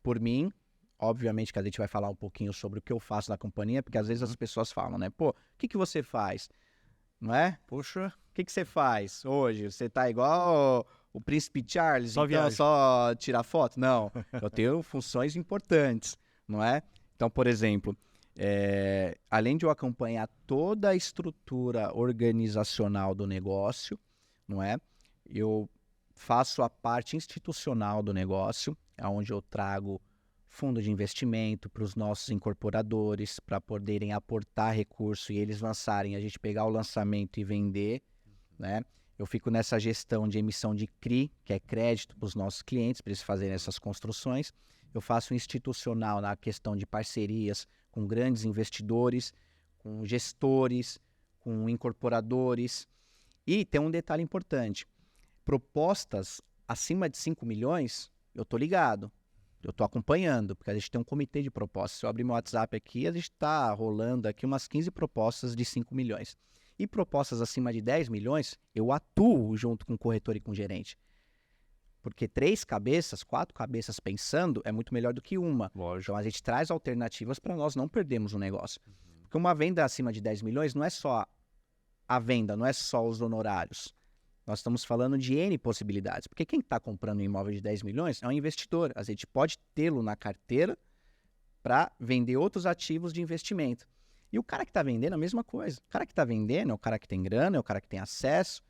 por mim, obviamente que a gente vai falar um pouquinho sobre o que eu faço na companhia, porque às vezes as pessoas falam, né? Pô, o que você faz? Não é? Poxa, o que você faz hoje? Você tá igual o Príncipe Charles, só então só tirar foto? Não, eu tenho funções importantes, não é? Então, por exemplo, além de eu acompanhar toda a estrutura organizacional do negócio, não é? Eu faço a parte institucional do negócio, onde eu trago fundo de investimento, para os nossos incorporadores, para poderem aportar recurso e eles lançarem, a gente pegar o lançamento e vender, né? Eu fico nessa gestão de emissão de CRI, que é crédito para os nossos clientes, para eles fazerem essas construções. Eu faço institucional na questão de parcerias com grandes investidores, com gestores, com incorporadores. E tem um detalhe importante. Propostas acima de 5 milhões, eu estou ligado. Eu estou acompanhando, porque a gente tem um comitê de propostas. Se eu abrir meu WhatsApp aqui, a gente está rolando aqui umas 15 propostas de 5 milhões. E propostas acima de 10 milhões, eu atuo junto com o corretor e com o gerente. Porque 3 cabeças, 4 cabeças pensando é muito melhor do que uma. Lógico. Então a gente traz alternativas para nós não perdermos o negócio. Porque uma venda acima de 10 milhões não é só a venda, não é só os honorários. Nós estamos falando de N possibilidades. Porque quem está comprando um imóvel de 10 milhões é um investidor. A gente pode tê-lo na carteira para vender outros ativos de investimento. E o cara que está vendendo é a mesma coisa. O cara que está vendendo é o cara que tem grana, é o cara que tem acesso,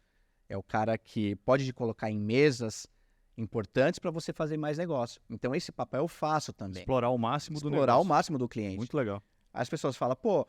é o cara que pode te colocar em mesas importantes para você fazer mais negócio. Então esse papel eu faço também. Explorar o máximo do Explorar negócio. o máximo do cliente. Muito legal. As pessoas falam, pô,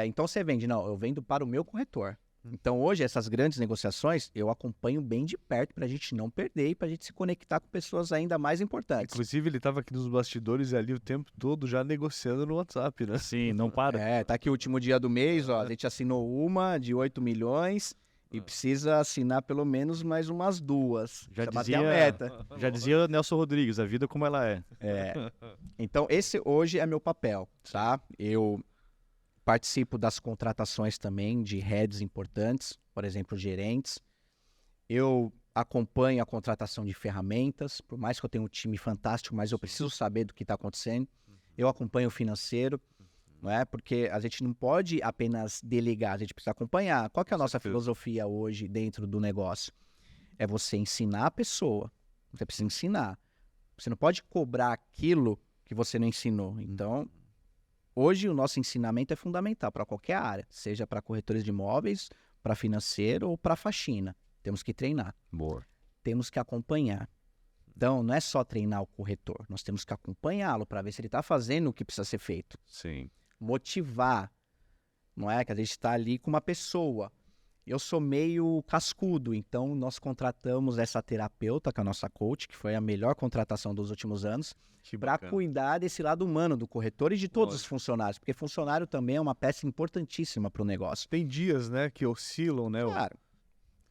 então você vende. Não, eu vendo para o meu corretor. Então hoje essas grandes negociações eu acompanho bem de perto para a gente não perder e para a gente se conectar com pessoas ainda mais importantes. Inclusive, ele estava aqui nos bastidores ali o tempo todo já negociando no WhatsApp, né? Sim, não para. Tá aqui o último dia do mês, ó, a gente assinou uma de 8 milhões e precisa assinar pelo menos mais umas 2. Já Pra bater dizia- a meta. Já dizia Nelson Rodrigues, a vida como ela é. Então esse hoje é meu papel, tá? Eu participo das contratações também de heads importantes, por exemplo, gerentes. Eu acompanho a contratação de ferramentas, por mais que eu tenha um time fantástico, mas eu preciso saber do que está acontecendo. Eu acompanho o financeiro, não é? Porque a gente não pode apenas delegar, a gente precisa acompanhar. Qual que é a nossa filosofia hoje dentro do negócio? É você ensinar a pessoa. Você precisa ensinar. Você não pode cobrar aquilo que você não ensinou. Então, hoje o nosso ensinamento é fundamental para qualquer área, seja para corretores de imóveis, para financeiro ou para faxina. Temos que treinar, Boa. temos que acompanhar. Então, não é só treinar o corretor, nós temos que acompanhá-lo para ver se ele está fazendo o que precisa ser feito. Sim. Motivar, não é? Que a gente está ali com uma pessoa. Eu sou meio cascudo, então nós contratamos essa terapeuta, que é a nossa coach, que foi a melhor contratação dos últimos anos, Que para bacana. cuidar desse lado humano do corretor e de todos os Lógico. funcionários, porque funcionário também é uma peça importantíssima para o negócio. Tem dias, né, que oscilam, né? Claro,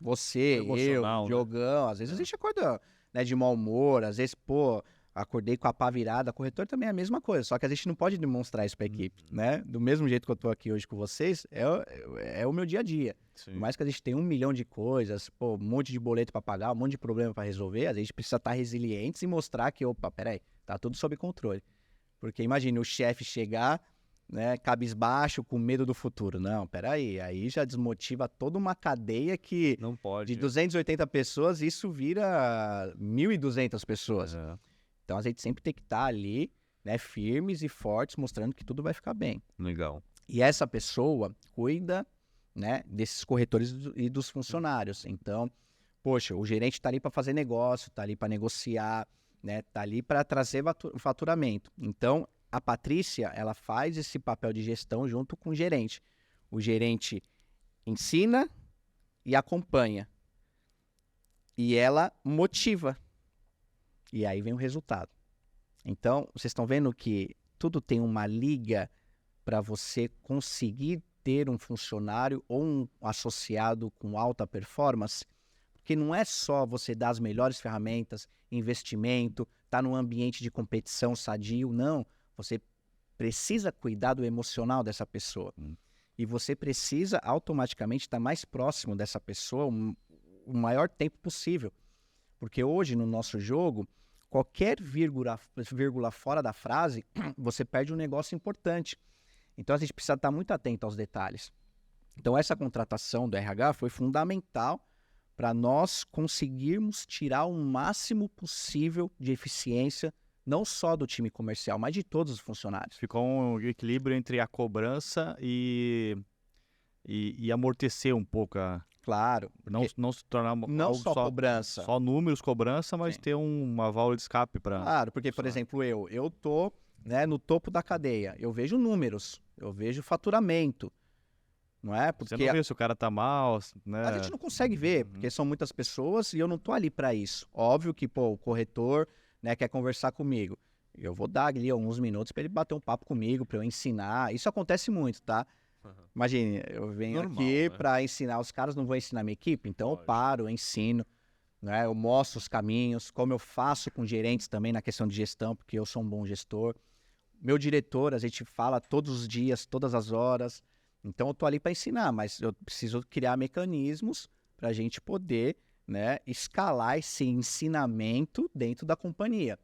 você, eu, Emocional, né? Diogão, às vezes a gente acorda, né, de mau humor, às vezes, pô, acordei com a pá virada, corretor também é a mesma coisa, só que a gente não pode demonstrar isso para a equipe, né? Do mesmo jeito que eu tô aqui hoje com vocês, é o meu dia a dia. Sim. Por mais que a gente tenha 1 milhão de coisas, pô, um monte de boleto para pagar, um monte de problema para resolver, a gente precisa estar resilientes e mostrar que, opa, peraí, tá tudo sob controle. Porque imagine o chefe chegar, né, cabisbaixo, com medo do futuro. Não, peraí, aí já desmotiva toda uma cadeia que Não pode. de 280 pessoas, isso vira 1.200 pessoas. É. Então a gente sempre tem que estar ali, né, firmes e fortes, mostrando que tudo vai ficar bem. Legal. E essa pessoa cuida, né, desses corretores e dos funcionários. Então, poxa, o gerente está ali para fazer negócio, está ali para negociar, né, está ali para trazer faturamento. Então, a Patrícia, ela faz esse papel de gestão junto com o gerente. O gerente ensina e acompanha. E ela motiva. E aí vem o resultado. Então, vocês estão vendo que tudo tem uma liga para você conseguir ter um funcionário ou um associado com alta performance, porque não é só você dar as melhores ferramentas, investimento, tá num ambiente de competição sadio, não. Você precisa cuidar do emocional dessa pessoa. E você precisa automaticamente estar mais próximo dessa pessoa o maior tempo possível. Porque hoje, no nosso jogo, qualquer vírgula fora da frase, você perde um negócio importante. Então, a gente precisa estar muito atento aos detalhes. Então, essa contratação do RH foi fundamental para nós conseguirmos tirar o máximo possível de eficiência, não só do time comercial, mas de todos os funcionários. Ficou um equilíbrio entre a cobrança e amortecer um pouco Claro. Não se tornar Não algo só cobrança. só números, cobrança, mas Sim. ter uma válvula de escape para... Claro, porque, por exemplo, eu tô, né, no topo da cadeia. Eu vejo números, eu vejo faturamento, não é? Você Porque não vê se o cara tá mal, né? a gente não consegue ver, porque são muitas pessoas e eu não tô ali para isso. Óbvio que, pô, o corretor, né, quer conversar comigo. Eu vou dar ali alguns minutos para ele bater um papo comigo, para eu ensinar. Isso acontece muito, tá? Imagine, eu venho Normal, aqui né? para ensinar os caras, não vou ensinar minha equipe, então Lógico. eu paro, eu ensino, né? Eu mostro os caminhos, como eu faço com gerentes também na questão de gestão, porque eu sou um bom gestor. Meu diretor, a gente fala todos os dias, todas as horas. Então eu tô ali para ensinar, mas eu preciso criar mecanismos para a gente poder, né, escalar esse ensinamento dentro da companhia.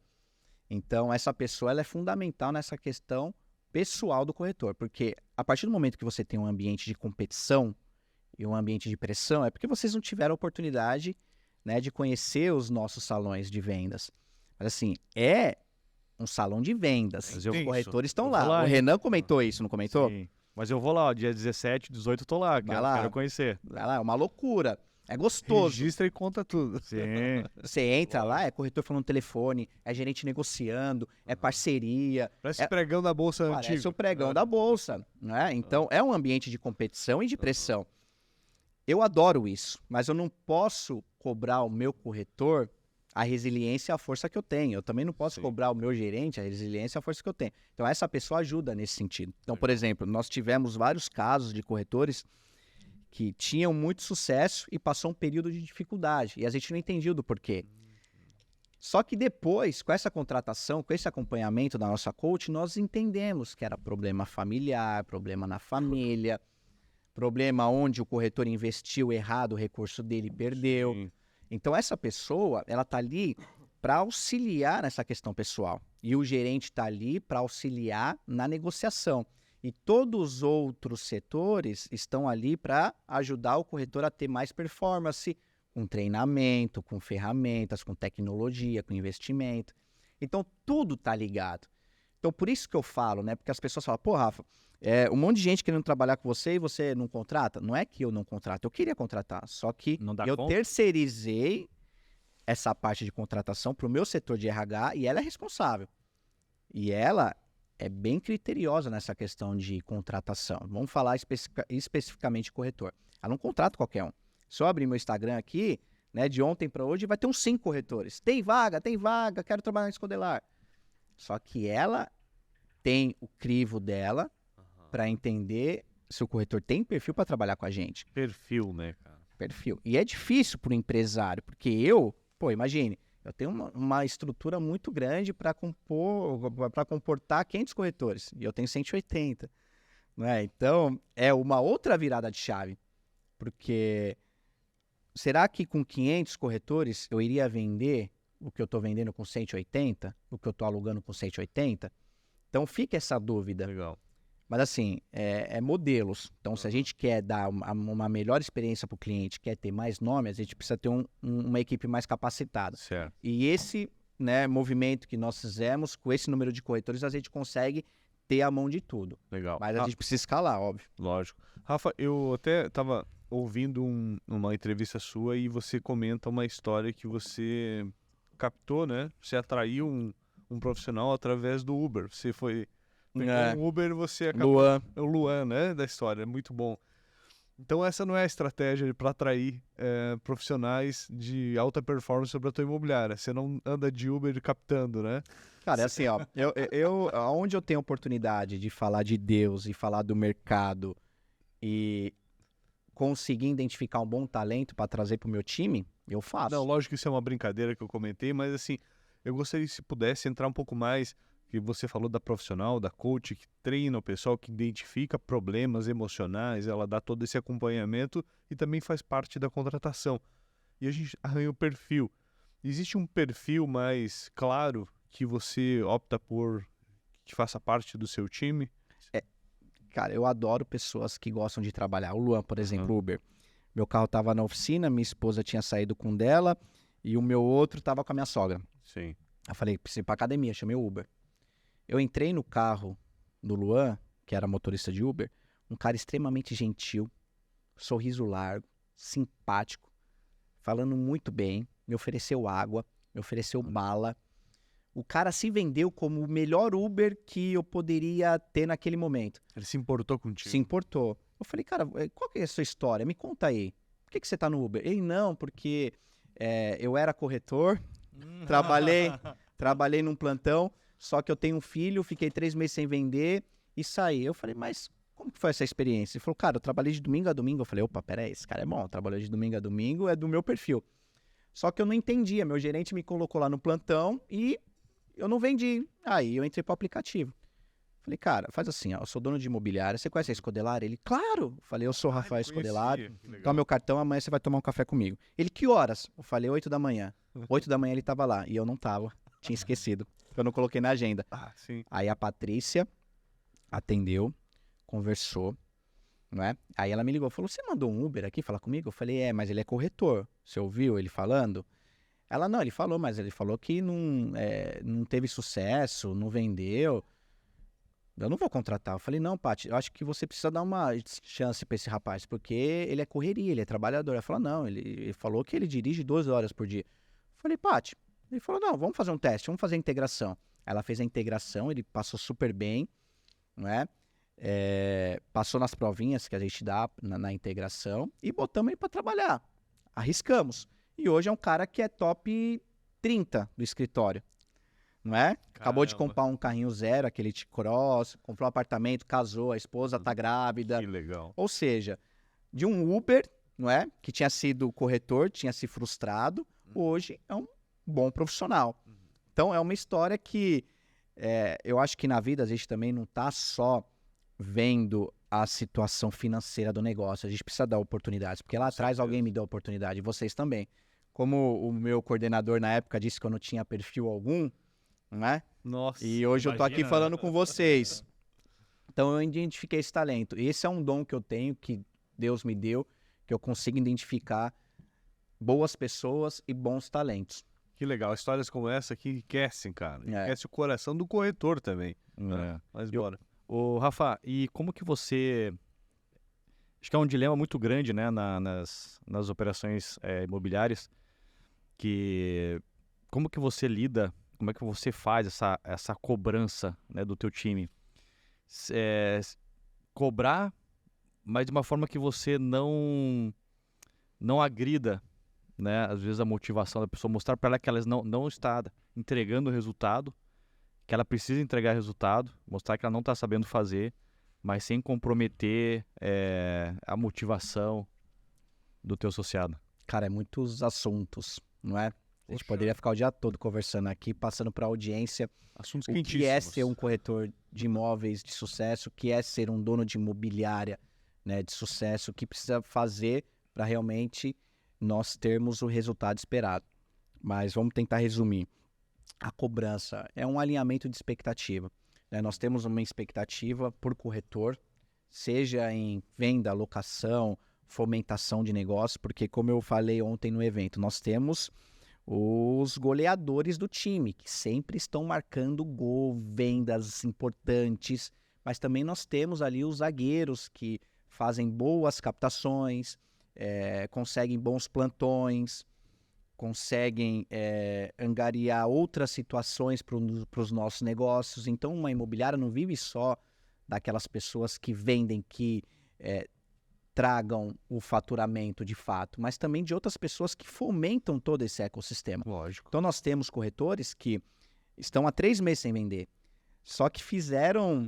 Então essa pessoa ela é fundamental nessa questão pessoal do corretor, porque a partir do momento que você tem um ambiente de competição e um ambiente de pressão, é porque vocês não tiveram a oportunidade, né, de conhecer os nossos salões de vendas. Mas assim, é um salão de vendas. Mas Os eu- corretores estão eu lá. vou lá, O hein? Renan comentou isso, não comentou? Sim. Mas eu vou lá, ó, dia 17, 18 eu tô lá, lá. quero conhecer. Vai lá, é uma loucura. É gostoso. Registra e conta tudo. Sim. Você entra lá, é corretor falando no telefone, é gerente negociando, é parceria. Parece pregão da bolsa Parece antiga. o pregão da bolsa, né? Então, é um ambiente de competição e de pressão. Eu adoro isso, mas eu não posso cobrar o meu corretor a resiliência e a força que eu tenho. Eu também não posso Sim. cobrar o meu gerente a resiliência e a força que eu tenho. Então, essa pessoa ajuda nesse sentido. Então, por exemplo, nós tivemos vários casos de corretores que tinham muito sucesso e passou um período de dificuldade. E a gente não entendia do porquê. Só que depois, com essa contratação, com esse acompanhamento da nossa coach, nós entendemos que era problema familiar, problema na família, problema onde o corretor investiu errado, o recurso dele perdeu. Sim. Então, essa pessoa, ela tá ali para auxiliar nessa questão pessoal. E o gerente está ali para auxiliar na negociação. E todos os outros setores estão ali para ajudar o corretor a ter mais performance, com treinamento, com ferramentas, com tecnologia, com investimento. Então, tudo está ligado. Então, por isso que eu falo, né? Porque as pessoas falam, pô, Rafa, um monte de gente querendo trabalhar com você e você não contrata. Não é que eu não contrato, eu queria contratar. Só que Não dá eu conta? terceirizei essa parte de contratação para o meu setor de RH e ela é responsável. E ela é bem criteriosa nessa questão de contratação. Vamos falar especificamente de corretor. Ela não contrata qualquer um. Se eu abrir meu Instagram aqui, né, de ontem para hoje, vai ter uns 5 corretores. Tem vaga, quero trabalhar na Escodelar. Só que ela tem o crivo dela para entender se o corretor tem perfil para trabalhar com a gente. Perfil, né, cara? Perfil. E é difícil para o empresário, porque eu, imagine, eu tenho uma estrutura muito grande para comportar 500 corretores e eu tenho 180. Né? Então, é uma outra virada de chave. Porque será que com 500 corretores eu iria vender o que eu estou vendendo com 180? O que eu estou alugando com 180? Então, fica essa dúvida. Legal. Mas assim, é modelos. Então, se a gente quer dar uma melhor experiência para o cliente, quer ter mais nomes, a gente precisa ter uma equipe mais capacitada. Certo. E esse, né, movimento que nós fizemos, com esse número de corretores, a gente consegue ter a mão de tudo. Legal. Mas a gente precisa escalar, óbvio. Lógico. Rafa, eu até estava ouvindo uma entrevista sua e você comenta uma história que você captou, né? Você atraiu um profissional através do Uber. Você foi... Pegou um Uber, você acabou... Luan. É o Luan, né? Da história. É muito bom. Então essa não é a estratégia para atrair profissionais de alta performance para a tua imobiliária. Você não anda de Uber captando, né? Cara, é assim, ó, onde eu tenho oportunidade de falar de Deus e falar do mercado e conseguir identificar um bom talento para trazer para o meu time, eu faço. Não, lógico que isso é uma brincadeira que eu comentei, mas assim, eu gostaria se pudesse entrar um pouco mais, que você falou da profissional, da coach, que treina o pessoal, que identifica problemas emocionais, ela dá todo esse acompanhamento e também faz parte da contratação. E a gente arranha o perfil. Existe um perfil mais claro que você opta por que faça parte do seu time? Cara, eu adoro pessoas que gostam de trabalhar. O Luan, por exemplo, Uber. Meu carro estava na oficina, minha esposa tinha saído com o dela e o meu outro estava com a minha sogra. Sim. Eu falei, preciso ir pra academia, chamei o Uber. Eu entrei no carro do Luan, que era motorista de Uber, um cara extremamente gentil, sorriso largo, simpático, falando muito bem, me ofereceu água, me ofereceu bala. O cara se vendeu como o melhor Uber que eu poderia ter naquele momento. Ele se importou contigo. Se importou. Eu falei, cara, qual que é a sua história? Me conta aí. Por que você tá no Uber? Ele, não, porque eu era corretor, trabalhei num plantão, só que eu tenho um filho, fiquei 3 meses sem vender e saí. Eu falei, mas como que foi essa experiência? Ele falou, cara, eu trabalhei de domingo a domingo. Eu falei, opa, peraí, esse cara é bom, trabalhou de domingo a domingo, é do meu perfil. Só que eu não entendia, meu gerente me colocou lá no plantão e eu não vendi. Aí eu entrei pro aplicativo. Falei, cara, faz assim, ó, eu sou dono de imobiliária, você conhece a Escodelar? Ele, claro! Eu falei, eu sou o Rafael Escodelar, toma meu cartão, amanhã você vai tomar um café comigo. Ele, que horas? Eu falei, 8 da manhã. 8 da manhã ele tava lá, e eu não tava, tinha esquecido, eu não coloquei na agenda. Sim. Aí a Patrícia atendeu, conversou, não é? Aí ela me ligou, falou, você mandou um Uber aqui falar comigo? Eu falei, mas ele é corretor, você ouviu ele falando? Ela, não, ele falou, mas ele falou que não teve sucesso, não vendeu. Eu não vou contratar. Eu falei, não, Paty, eu acho que você precisa dar uma chance pra esse rapaz, porque ele é correria, ele é trabalhador. Ela falou, não, ele falou que ele dirige 12 horas por dia. Eu falei, Paty, ele falou, não, vamos fazer um teste, vamos fazer a integração. Ela fez a integração, ele passou super bem, não é? Passou nas provinhas que a gente dá na integração e botamos ele pra trabalhar. Arriscamos. E hoje é um cara que é top 30 do escritório. Não é? Acabou de comprar um carrinho zero, aquele T-Cross, comprou um apartamento, casou, a esposa tá grávida. Que legal. Ou seja, de um Uber, não é? Que tinha sido corretor, tinha se frustrado, hoje é um bom profissional. Então é uma história que eu acho que na vida a gente também não tá só vendo a situação financeira do negócio, a gente precisa dar oportunidades, porque lá atrás alguém me deu oportunidade, vocês também. Como o meu coordenador na época disse que eu não tinha perfil algum, não é? Nossa. E hoje eu tô aqui falando com vocês. Então eu identifiquei esse talento. Esse é um dom que eu tenho, que Deus me deu, que eu consigo identificar boas pessoas e bons talentos. Que legal. Histórias como essa que enriquecem, cara. Enriquece o coração do corretor também. Mas bora. Ô, Rafa, e como que você... Acho que é um dilema muito grande, né, nas operações imobiliárias, que como que você lida, como é que você faz essa cobrança, né, do teu time? Cobrar, mas de uma forma que você não agrida, né, às vezes a motivação da pessoa, mostrar para ela que ela não está entregando o resultado, que ela precisa entregar resultado, mostrar que ela não está sabendo fazer, mas sem comprometer a motivação do teu associado. Cara, é muitos assuntos, não é? A gente poderia ficar o dia todo conversando aqui, passando para a audiência Assuntos o que é ser um corretor de imóveis de sucesso, o que é ser um dono de imobiliária, né, de sucesso, o que precisa fazer para realmente nós termos o resultado esperado. Mas vamos tentar resumir. A cobrança é um alinhamento de expectativa. Nós temos uma expectativa por corretor, seja em venda, locação, fomentação de negócio, porque como eu falei ontem no evento, nós temos os goleadores do time, que sempre estão marcando gol, vendas importantes, mas também nós temos ali os zagueiros que fazem boas captações, conseguem bons plantões, conseguem angariar outras situações para os nossos negócios. Então, uma imobiliária não vive só daquelas pessoas que vendem, que tragam o faturamento de fato, mas também de outras pessoas que fomentam todo esse ecossistema. Lógico. Então, nós temos corretores que estão há 3 meses sem vender, só que fizeram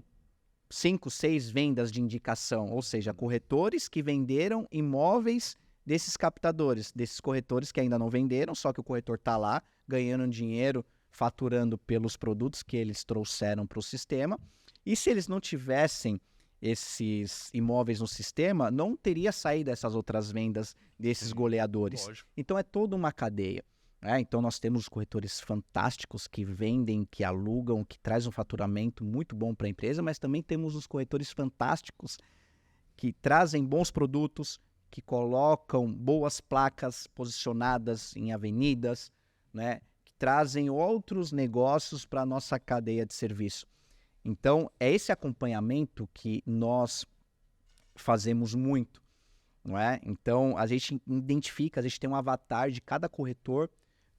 5, 6 vendas de indicação, ou seja, corretores que venderam imóveis desses captadores, desses corretores que ainda não venderam, só que o corretor está lá ganhando dinheiro, faturando pelos produtos que eles trouxeram para o sistema. E se eles não tivessem esses imóveis no sistema, não teria saído essas outras vendas desses goleadores. Lógico. Então é toda uma cadeia. Então nós temos corretores fantásticos que vendem, que alugam, que traz um faturamento muito bom para a empresa, mas também temos os corretores fantásticos que trazem bons produtos, que colocam boas placas posicionadas em avenidas, né, que trazem outros negócios para a nossa cadeia de serviço. Então, é esse acompanhamento que nós fazemos muito. não é? Então, a gente identifica, a gente tem um avatar de cada corretor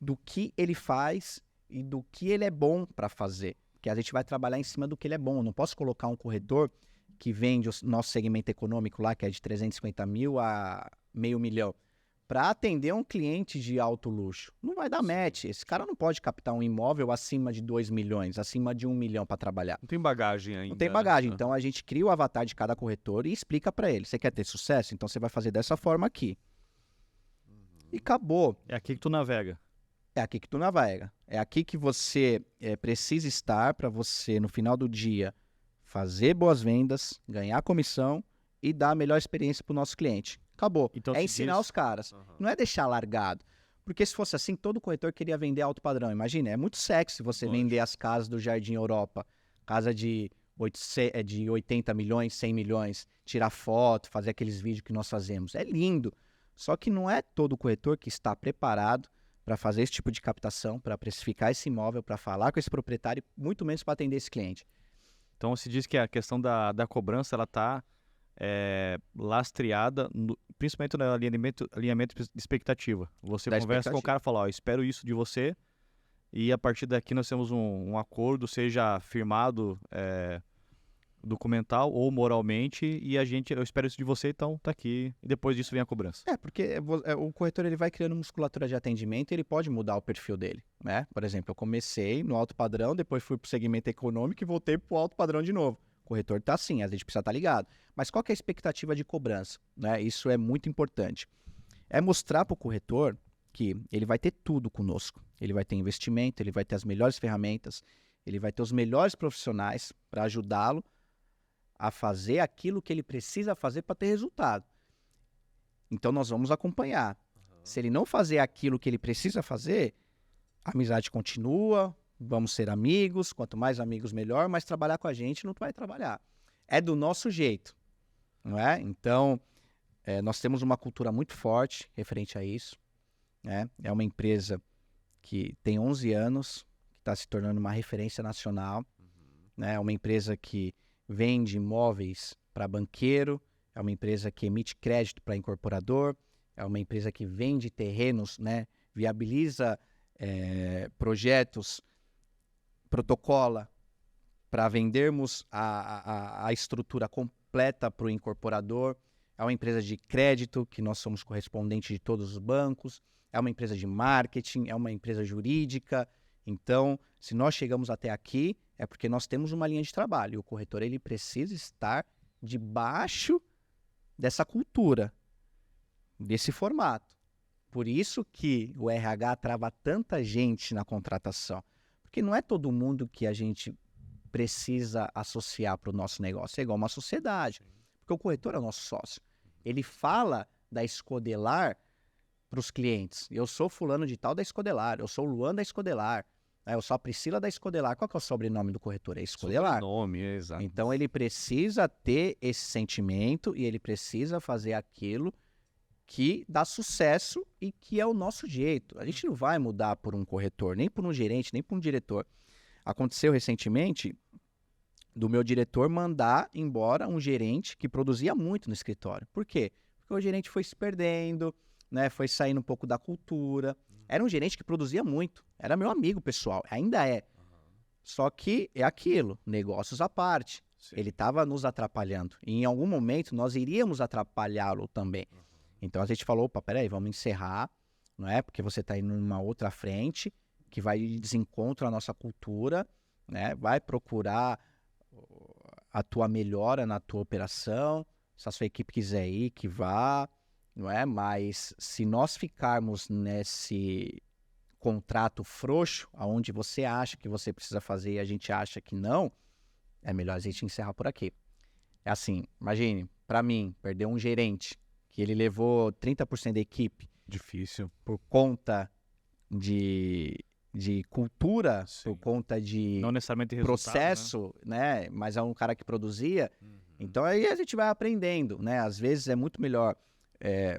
do que ele faz e do que ele é bom para fazer. Porque a gente vai trabalhar em cima do que ele é bom. Eu não posso colocar um corretor que vende o nosso segmento econômico lá, que é de 350 mil a $500 mil, para atender um cliente de alto luxo. Não vai dar match. Esse cara não pode captar um imóvel acima de 2 milhões, acima de 1 milhão para trabalhar. Não tem bagagem ainda. Não tem bagagem. Então, a gente cria o avatar de cada corretor e explica para ele. Você quer ter sucesso? Então, você vai fazer dessa forma aqui. E acabou. É aqui que tu navega. É aqui que tu navega. É aqui que você precisa estar para você, no final do dia, fazer boas vendas, ganhar comissão e dar a melhor experiência para o nosso cliente. Acabou. Então, É tu ensinar diz- os caras. Não é deixar largado. Porque se fosse assim, todo corretor queria vender alto padrão. Imagina, é muito sexy você Lógico. vender as casas do Jardim Europa. Casa de 80 milhões, 100 milhões. Tirar foto, fazer aqueles vídeos que nós fazemos. É lindo. Só que não é todo corretor que está preparado para fazer esse tipo de captação, para precificar esse imóvel, para falar com esse proprietário, muito menos para atender esse cliente. Então se diz que a questão da cobrança ela está lastreada, principalmente no alinhamento de expectativa. Você Da conversa com o expectativa. cara e fala, ó, espero isso de você e a partir daqui nós temos um acordo, seja firmado documental ou moralmente e eu espero isso de você, então tá aqui e depois disso vem a cobrança. Porque o corretor ele vai criando musculatura de atendimento e ele pode mudar o perfil dele, né? Por exemplo, eu comecei no alto padrão, depois fui para o segmento econômico e voltei para o alto padrão de novo. O corretor tá assim, a gente precisa estar ligado. Mas qual que é a expectativa de cobrança? Né? Isso é muito importante. É mostrar para o corretor que ele vai ter tudo conosco. Ele vai ter investimento, ele vai ter as melhores ferramentas, ele vai ter os melhores profissionais para ajudá-lo a fazer aquilo que ele precisa fazer para ter resultado. Então, nós vamos acompanhar. Se ele não fazer aquilo que ele precisa fazer, a amizade continua, vamos ser amigos, quanto mais amigos, melhor, mas trabalhar com a gente não vai trabalhar. É do nosso jeito, não é? Então, nós temos uma cultura muito forte referente a isso. Né? É uma empresa que tem 11 anos, que está se tornando uma referência nacional. Né? É uma empresa que vende imóveis para banqueiro, é uma empresa que emite crédito para incorporador, é uma empresa que vende terrenos, né? Viabiliza projetos, protocola para vendermos a estrutura completa para o incorporador, é uma empresa de crédito, que nós somos correspondente de todos os bancos, é uma empresa de marketing, é uma empresa jurídica. Então, se nós chegamos até aqui, é porque nós temos uma linha de trabalho. E o corretor ele precisa estar debaixo dessa cultura, desse formato. Por isso que o RH trava tanta gente na contratação. Porque não é todo mundo que a gente precisa associar para o nosso negócio. É igual uma sociedade. Porque o corretor é o nosso sócio. Ele fala da Escodelar para os clientes. Eu sou fulano de tal da Escodelar. Eu sou o Luan da Escodelar. Eu sou a Priscila da Escodelar. Qual que é o sobrenome do corretor? É Escodelar. Sobrenome, exato. Então, ele precisa ter esse sentimento e ele precisa fazer aquilo que dá sucesso e que é o nosso jeito. A gente não vai mudar por um corretor, nem por um gerente, nem por um diretor. Aconteceu recentemente do meu diretor mandar embora um gerente que produzia muito no escritório. Por quê? Porque o gerente foi se perdendo, né? Foi saindo um pouco da cultura. Era um gerente que produzia muito. Era meu amigo pessoal. Ainda é. Só que é aquilo, negócios à parte. Sim. Ele estava nos atrapalhando. E em algum momento nós iríamos atrapalhá-lo também. Então a gente falou, opa, peraí, vamos encerrar, não é? Porque você está indo numa outra frente que vai de desencontro à nossa cultura, né? Vai procurar a tua melhora na tua operação. Se a sua equipe quiser ir, que vá, não é? Mas se nós ficarmos nesse contrato frouxo, aonde você acha que você precisa fazer e a gente acha que não, é melhor a gente encerrar por aqui. É assim, imagine, para mim, perder um gerente que ele levou 30% da equipe Difícil. por conta de cultura, Sim. por conta de Não necessariamente resultado, processo, né? Mas é um cara que produzia. Então aí a gente vai aprendendo, né? Às vezes é muito melhor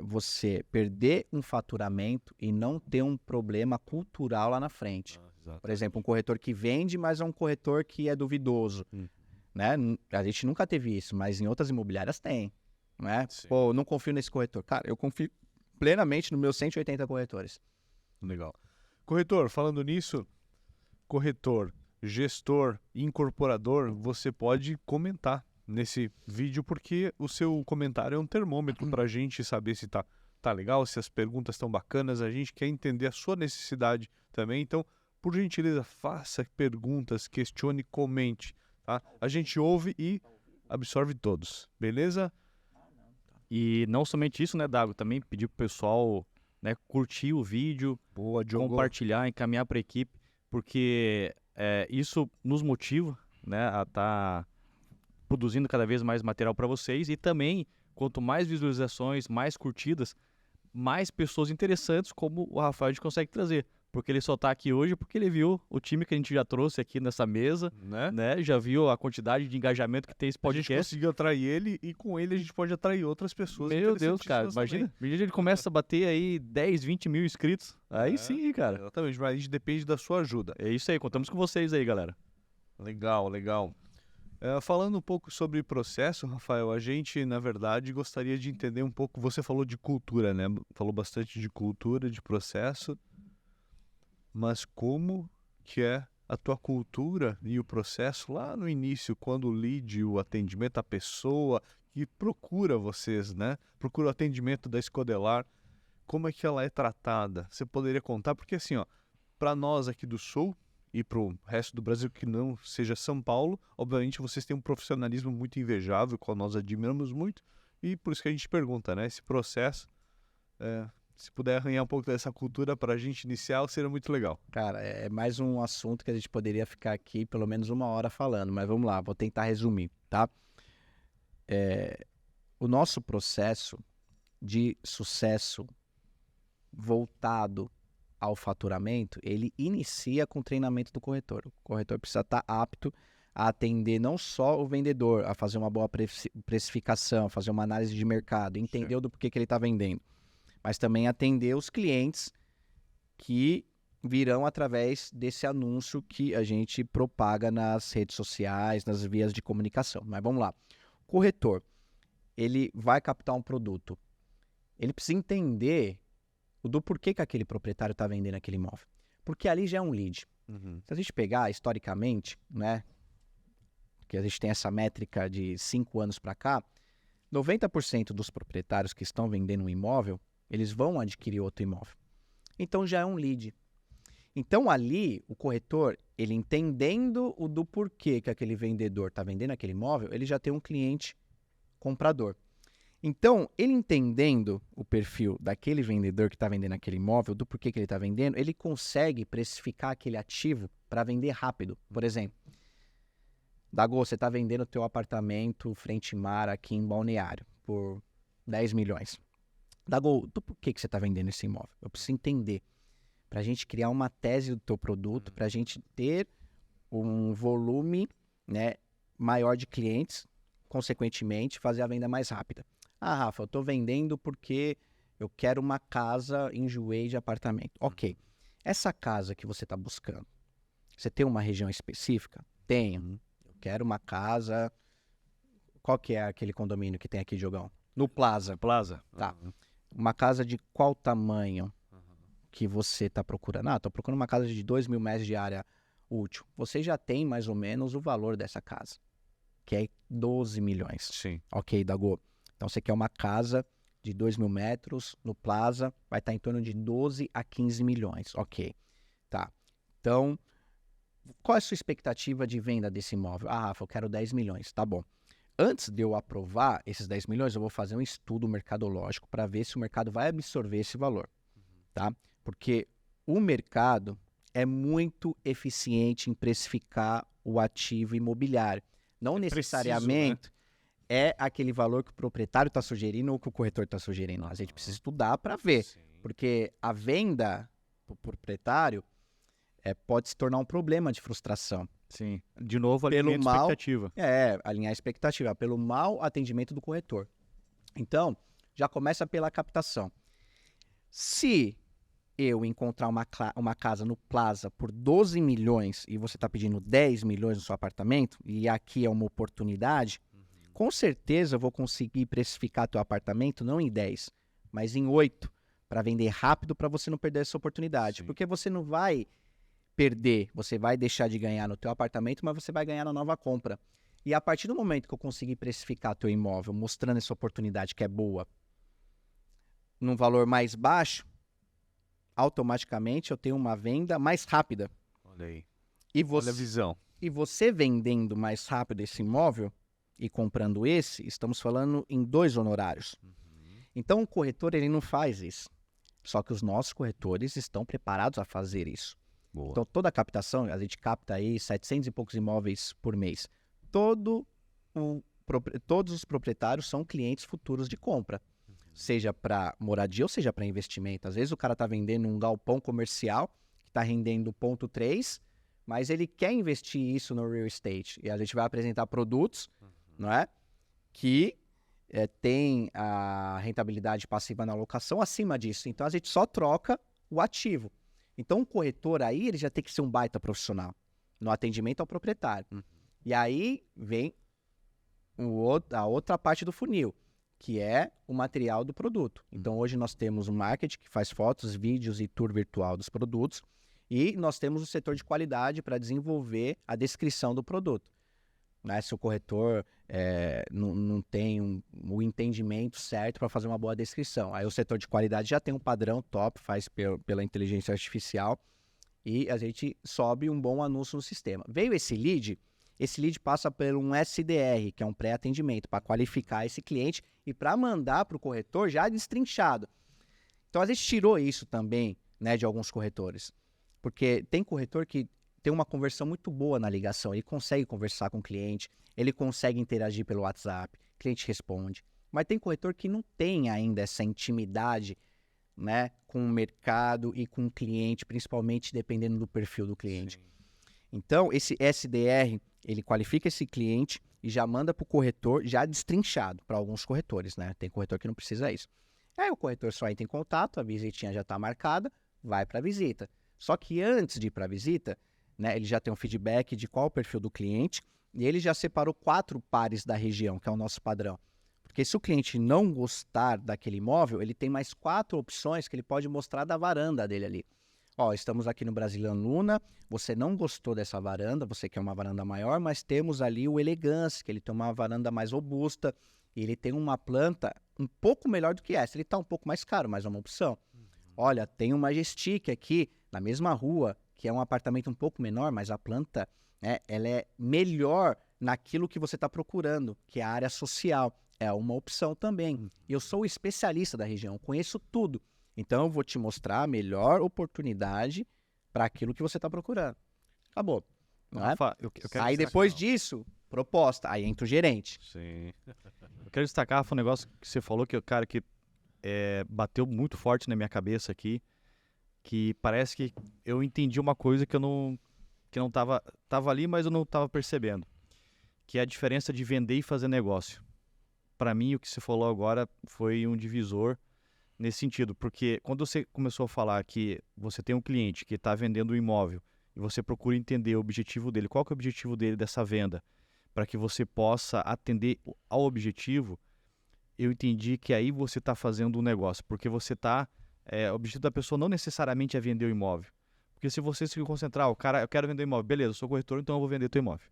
você perder um faturamento e não ter um problema cultural lá na frente. Por exemplo, um corretor que vende, mas é um corretor que é duvidoso. Né? A gente nunca teve isso, mas em outras imobiliárias tem. não é? Sim. Pô, eu não confio nesse corretor. Cara, eu confio plenamente nos meus 180 corretores. Legal. Corretor, falando nisso, corretor, gestor, incorporador, você pode comentar nesse vídeo, porque o seu comentário é um termômetro para a gente saber se tá legal, se as perguntas estão bacanas. A gente quer entender a sua necessidade também. Então, por gentileza, faça perguntas, questione, comente. Tá? A gente ouve e absorve todos. Beleza? E não somente isso, né, Dago? Também pedir pro pessoal, né, curtir o vídeo, Boa, Diogo. compartilhar, encaminhar para a equipe, porque isso nos motiva, né, a estar produzindo cada vez mais material para vocês, e também, quanto mais visualizações, mais curtidas, mais pessoas interessantes como o Rafael a gente consegue trazer, porque ele só está aqui hoje porque ele viu o time que a gente já trouxe aqui nessa mesa, né, já viu a quantidade de engajamento que tem esse A gente podcast. conseguiu atrair ele e com ele a gente pode atrair outras pessoas. Meu Deus, cara, interessantíssimas imagina, também. ele começa a bater aí 10, 20 mil inscritos, aí É. sim, cara. Exatamente, mas a gente depende da sua ajuda. É isso aí, contamos com vocês aí, galera. Legal, legal. Falando um pouco sobre processo, Rafael, a gente, na verdade, gostaria de entender um pouco. Você falou de cultura, né? Falou bastante de cultura, de processo. Mas como que é a tua cultura e o processo lá no início, quando o lead, o atendimento, a pessoa que procura vocês, né? Procura o atendimento da Escodelar, como é que ela é tratada? Você poderia contar? Porque assim, ó, para nós aqui do Sul e para o resto do Brasil que não seja São Paulo, obviamente vocês têm um profissionalismo muito invejável, qual nós admiramos muito, e por isso que a gente pergunta, né? Esse processo, se puder arranhar um pouco dessa cultura para a gente iniciar, seria muito legal. Cara, é mais um assunto que a gente poderia ficar aqui pelo menos 1 hora falando, mas vamos lá, vou tentar resumir, tá? O nosso processo de sucesso voltado ao faturamento, ele inicia com o treinamento do corretor. O corretor precisa estar apto a atender não só o vendedor, a fazer uma boa precificação, fazer uma análise de mercado, entender do porquê que ele está vendendo, mas também atender os clientes que virão através desse anúncio que a gente propaga nas redes sociais, nas vias de comunicação. Mas vamos lá. O corretor, ele vai captar um produto. Ele precisa entender do porquê que aquele proprietário está vendendo aquele imóvel. Porque ali já é um lead. Se a gente pegar historicamente, né, que a gente tem essa métrica de 5 anos para cá, 90% dos proprietários que estão vendendo um imóvel, eles vão adquirir outro imóvel. Então já é um lead. Então ali, o corretor, ele entendendo do porquê que aquele vendedor está vendendo aquele imóvel, ele já tem um cliente comprador. Então, ele entendendo o perfil daquele vendedor que está vendendo aquele imóvel, do porquê que ele está vendendo, ele consegue precificar aquele ativo para vender rápido. Por exemplo, Dago, você está vendendo o teu apartamento frente mar aqui em Balneário por 10 milhões. Dago, do porquê que você está vendendo esse imóvel? Eu preciso entender. Para a gente criar uma tese do teu produto, para a gente ter um volume, né, maior de clientes, consequentemente, fazer a venda mais rápida. Ah, Rafa, eu estou vendendo porque eu quero uma casa em Juiz de apartamento. Ok. Essa casa que você está buscando, você tem uma região específica? Tenho. Eu quero uma casa... Qual que é aquele condomínio que tem aqui, Diogão? No Plaza. Plaza. Tá. Uma casa de qual tamanho que você está procurando? Ah, estou procurando uma casa de 2 mil metros de área útil. Você já tem mais ou menos o valor dessa casa, que é 12 milhões. Sim. Ok, Dago. Então você quer uma casa de 2 mil metros no Plaza, vai estar em torno de 12 a 15 milhões. Ok. Tá. Então, qual é a sua expectativa de venda desse imóvel? Ah, Rafa, eu quero 10 milhões. Tá bom. Antes de eu aprovar esses 10 milhões, eu vou fazer um estudo mercadológico para ver se o mercado vai absorver esse valor. Tá? Porque o mercado é muito eficiente em precificar o ativo imobiliário. Não necessariamente é aquele valor que o proprietário está sugerindo ou que o corretor está sugerindo. A gente precisa estudar para ver. Porque a venda para o proprietário pode se tornar um problema de frustração. Sim. De novo, alinhamento de expectativa. Alinhar a expectativa. Pelo mau atendimento do corretor. Então, já começa pela captação. Se eu encontrar uma casa no Plaza por 12 milhões e você está pedindo 10 milhões no seu apartamento, e aqui é uma oportunidade, Com certeza eu vou conseguir precificar teu apartamento não em 10, mas em 8, para vender rápido para você não perder essa oportunidade. Sim. Porque você não vai perder, você vai deixar de ganhar no teu apartamento, mas você vai ganhar na nova compra. E a partir do momento que eu conseguir precificar teu imóvel, mostrando essa oportunidade que é boa, num valor mais baixo, automaticamente eu tenho uma venda mais rápida. Olha aí. E Olha a visão. E você vendendo mais rápido esse imóvel e comprando esse, estamos falando em 2 honorários. Então o corretor ele não faz isso. Só que os nossos corretores estão preparados a fazer isso. Boa. Então toda a captação, a gente capta aí 700 e poucos imóveis por mês. Todos os proprietários são clientes futuros de compra. Seja para moradia ou seja para investimento. Às vezes o cara está vendendo um galpão comercial que está rendendo 0,3, mas ele quer investir isso no real estate. E a gente vai apresentar produtos, não é? Que tem a rentabilidade passiva na locação acima disso. Então a gente só troca o ativo. Então o corretor aí ele já tem que ser um baita profissional no atendimento ao proprietário. E aí vem a outra parte do funil, que é o material do produto. Então hoje nós temos um marketing que faz fotos, vídeos e tour virtual dos produtos. E nós temos o setor de qualidade para desenvolver a descrição do produto. Né? Se o corretor não tem o entendimento certo para fazer uma boa descrição. Aí o setor de qualidade já tem um padrão top, faz pela inteligência artificial e a gente sobe um bom anúncio no sistema. Veio esse lead passa por um SDR, que é um pré-atendimento, para qualificar esse cliente e para mandar para o corretor já destrinchado. Então a gente tirou isso também, né, de alguns corretores. Porque tem corretor que tem uma conversão muito boa na ligação, ele consegue conversar com o cliente, ele consegue interagir pelo WhatsApp, o cliente responde. Mas tem corretor que não tem ainda essa intimidade, né, com o mercado e com o cliente, principalmente dependendo do perfil do cliente. Sim. Então, esse SDR, ele qualifica esse cliente e já manda para o corretor já destrinchado, para alguns corretores, né? Tem corretor que não precisa isso. Aí o corretor só entra em contato, a visitinha já está marcada, vai para a visita. Só que antes de ir para a visita, né, ele já tem um feedback de qual é o perfil do cliente e ele já separou 4 pares da região, que é o nosso padrão. Porque se o cliente não gostar daquele imóvel, ele tem mais 4 opções que ele pode mostrar da varanda dele ali. Ó, estamos aqui no Brasilian Luna, você não gostou dessa varanda, você quer uma varanda maior, mas temos ali o Elegance, que ele tem uma varanda mais robusta e ele tem uma planta um pouco melhor do que essa. Ele está um pouco mais caro, mas é uma opção. Olha, tem um Majestic aqui, na mesma rua, que é um apartamento um pouco menor, mas a planta, né, ela é melhor naquilo que você está procurando, que é a área social. É uma opção também. Eu sou o especialista da região, conheço tudo. Então, eu vou te mostrar a melhor oportunidade para aquilo que você está procurando. Acabou. Não é? Rafa, eu quero Aí, depois disso, proposta. Aí entra o gerente. Sim. Eu quero destacar, Rafa, um negócio que você falou que, cara, que bateu muito forte na minha cabeça aqui, que parece que eu entendi uma coisa que eu não tava ali, mas eu não estava percebendo, que é a diferença de vender e fazer negócio. Para mim, o que você falou agora foi um divisor nesse sentido, porque quando você começou a falar que você tem um cliente que está vendendo um imóvel e você procura entender o objetivo dele, qual que é o objetivo dele dessa venda, para que você possa atender ao objetivo, eu entendi que aí você está fazendo um negócio, porque você está... o objetivo da pessoa não necessariamente é vender o imóvel. Porque se você se concentrar, o cara, eu quero vender o imóvel, beleza, eu sou corretor, então eu vou vender o teu imóvel.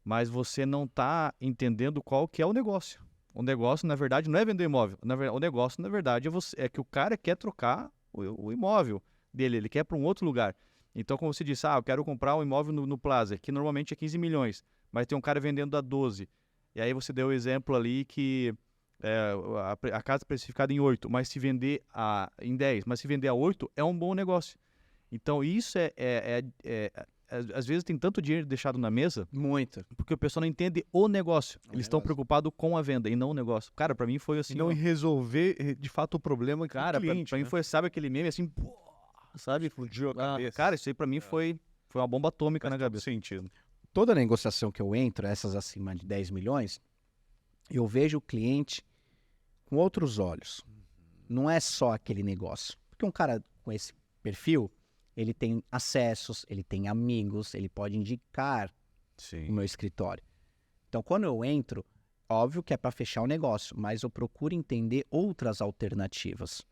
Mas você não está entendendo qual que é o negócio. O negócio, na verdade, não é vender o imóvel. O negócio, na verdade, é que o cara quer trocar o imóvel dele, ele quer para um outro lugar. Então, como você disse, eu quero comprar um imóvel no Plaza, que normalmente é 15 milhões, mas tem um cara vendendo a 12. E aí você deu o exemplo ali que a casa especificada em 8, mas se vender em 10, mas se vender a 8, é um bom negócio. Então, isso às vezes tem tanto dinheiro deixado na mesa. Muito. Porque o pessoal não entende o negócio. Eles estão preocupados com a venda e não o negócio. Cara, pra mim foi assim... E não em resolver, de fato, o problema que cara, o cliente, pra mim foi, sabe aquele meme assim... Pô, sabe? Explodiu a cabeça. Cara, isso aí pra mim foi uma bomba atômica na cabeça. Sentido. Toda negociação que eu entro, essas acima de 10 milhões, eu vejo o cliente com outros olhos. Não é só aquele negócio. Porque um cara com esse perfil... ele tem acessos, ele tem amigos, ele pode indicar o meu escritório. Então, quando eu entro, Óbvio que é para fechar o negócio, mas eu procuro entender outras alternativas.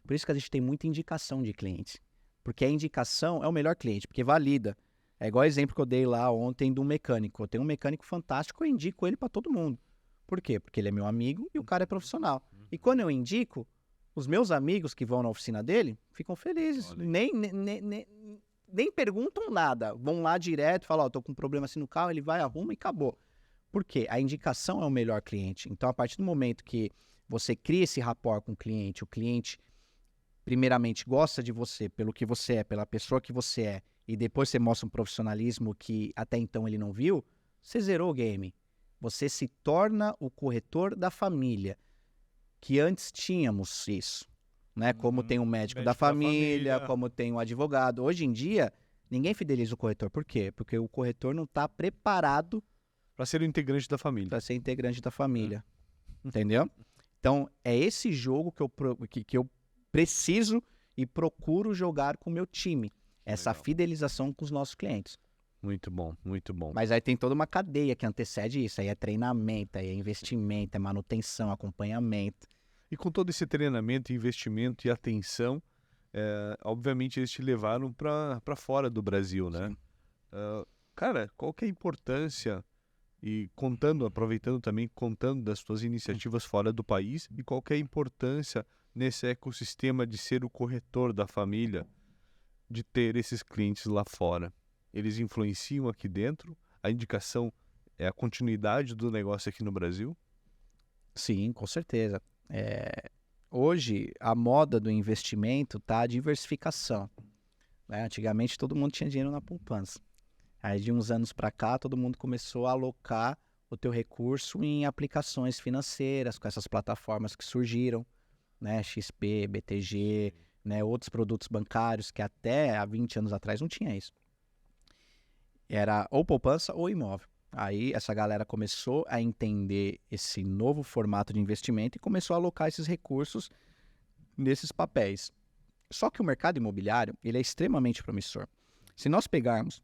Por isso que a gente tem muita indicação de clientes. Porque a indicação é o melhor cliente, porque valida. É igual o exemplo que eu dei lá ontem do mecânico. Eu tenho um mecânico fantástico, eu indico ele para todo mundo. Por quê? Porque ele é meu amigo e o cara é profissional. E quando eu indico, os meus amigos que vão na oficina dele ficam felizes. Nem perguntam nada. Vão lá direto, falam, tô com um problema assim no carro, ele vai, arruma e acabou. Por quê? A indicação é o melhor cliente. Então, a partir do momento que você cria esse rapport com o cliente primeiramente gosta de você pelo que você é, pela pessoa que você é, e depois você mostra um profissionalismo que até então ele não viu, você zerou o game. Você se torna o corretor da família, que antes tínhamos isso, né? Como tem um médico da família, como tem um advogado. Hoje em dia, ninguém fideliza o corretor. Por quê? Porque o corretor não está preparado para ser o integrante da família. Para ser integrante da família. Entendeu? Então, é esse jogo que eu preciso e procuro jogar com o meu time. Essa fidelização com os nossos clientes. Muito bom, muito bom. Mas aí tem toda uma cadeia que antecede isso. Aí é treinamento, aí é investimento, é manutenção, acompanhamento. E com todo esse treinamento, investimento e atenção, obviamente eles te levaram para fora do Brasil, né? Cara, qual que é a importância, e aproveitando também, contando das tuas iniciativas fora do país, e qual que é a importância nesse ecossistema de ser o corretor da família, de ter esses clientes lá fora? Eles influenciam aqui dentro? A indicação é a continuidade do negócio aqui no Brasil? Sim, com certeza. Hoje, a moda do investimento está a diversificação. Né? Antigamente, todo mundo tinha dinheiro na poupança. Aí, de uns anos para cá, todo mundo começou a alocar o teu recurso em aplicações financeiras, com essas plataformas que surgiram, né? XP, BTG, né? Outros produtos bancários que até há 20 anos atrás não tinha isso. Era ou poupança ou imóvel. Aí essa galera começou a entender esse novo formato de investimento e começou a alocar esses recursos nesses papéis. Só que o mercado imobiliário, ele é extremamente promissor. Se nós pegarmos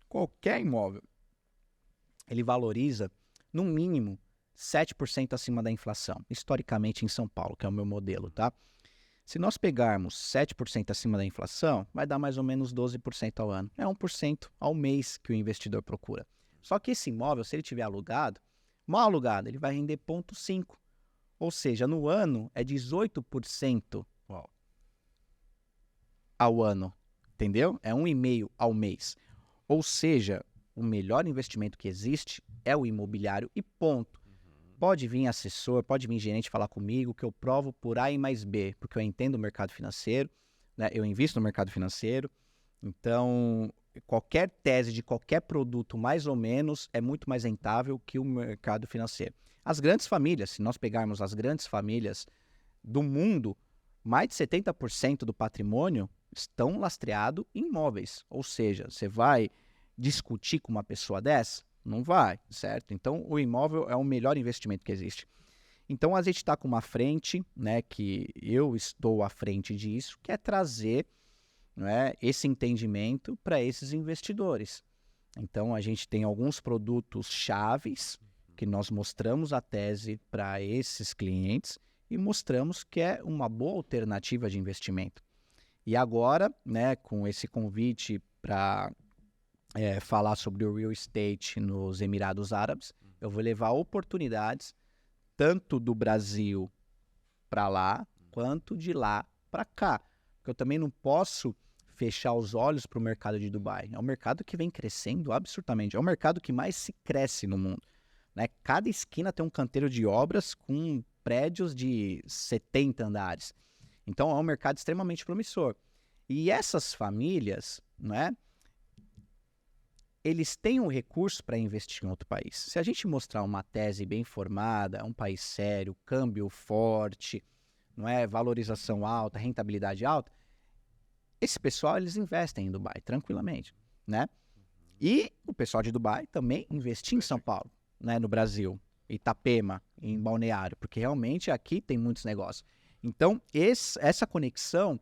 qualquer imóvel, ele valoriza no mínimo 7% acima da inflação, historicamente em São Paulo, que é o meu modelo, tá? Se nós pegarmos 7% acima da inflação, vai dar mais ou menos 12% ao ano. É 1% ao mês que o investidor procura. Só que esse imóvel, se ele tiver alugado, mal alugado, ele vai render 0,5%. Ou seja, no ano é 18% ao ano, entendeu? É 1,5% ao mês. Ou seja, o melhor investimento que existe é o imobiliário e ponto. Pode vir assessor, pode vir gerente falar comigo que eu provo por A e mais B, porque eu entendo o mercado financeiro, né? Eu invisto no mercado financeiro, então qualquer tese de qualquer produto mais ou menos é muito mais rentável que o mercado financeiro. As grandes famílias, se nós pegarmos as grandes famílias do mundo, mais de 70% do patrimônio estão lastreados em imóveis. Ou seja, você vai discutir com uma pessoa dessa? Não vai, certo? Então, o imóvel é o melhor investimento que existe. Então, a gente está com uma frente, né, que eu estou à frente disso, que é trazer, né, esse entendimento para esses investidores. Então, a gente tem alguns produtos chaves que nós mostramos a tese para esses clientes e mostramos que é uma boa alternativa de investimento. E agora, né, com esse convite para falar sobre o real estate nos Emirados Árabes, eu vou levar oportunidades tanto do Brasil para lá, quanto de lá para cá. Porque eu também não posso fechar os olhos para o mercado de Dubai. É um mercado que vem crescendo absurdamente. É o mercado que mais se cresce no mundo. Né? Cada esquina tem um canteiro de obras com prédios de 70 andares. Então, é um mercado extremamente promissor. E essas famílias, né, eles têm um recurso para investir em outro país. Se a gente mostrar uma tese bem formada, um país sério, câmbio forte, não é, valorização alta, rentabilidade alta, esse pessoal eles investem em Dubai tranquilamente, né? E o pessoal de Dubai também investiu em São Paulo, né, no Brasil, Itapema, em Balneário, porque realmente aqui tem muitos negócios. Então, essa conexão,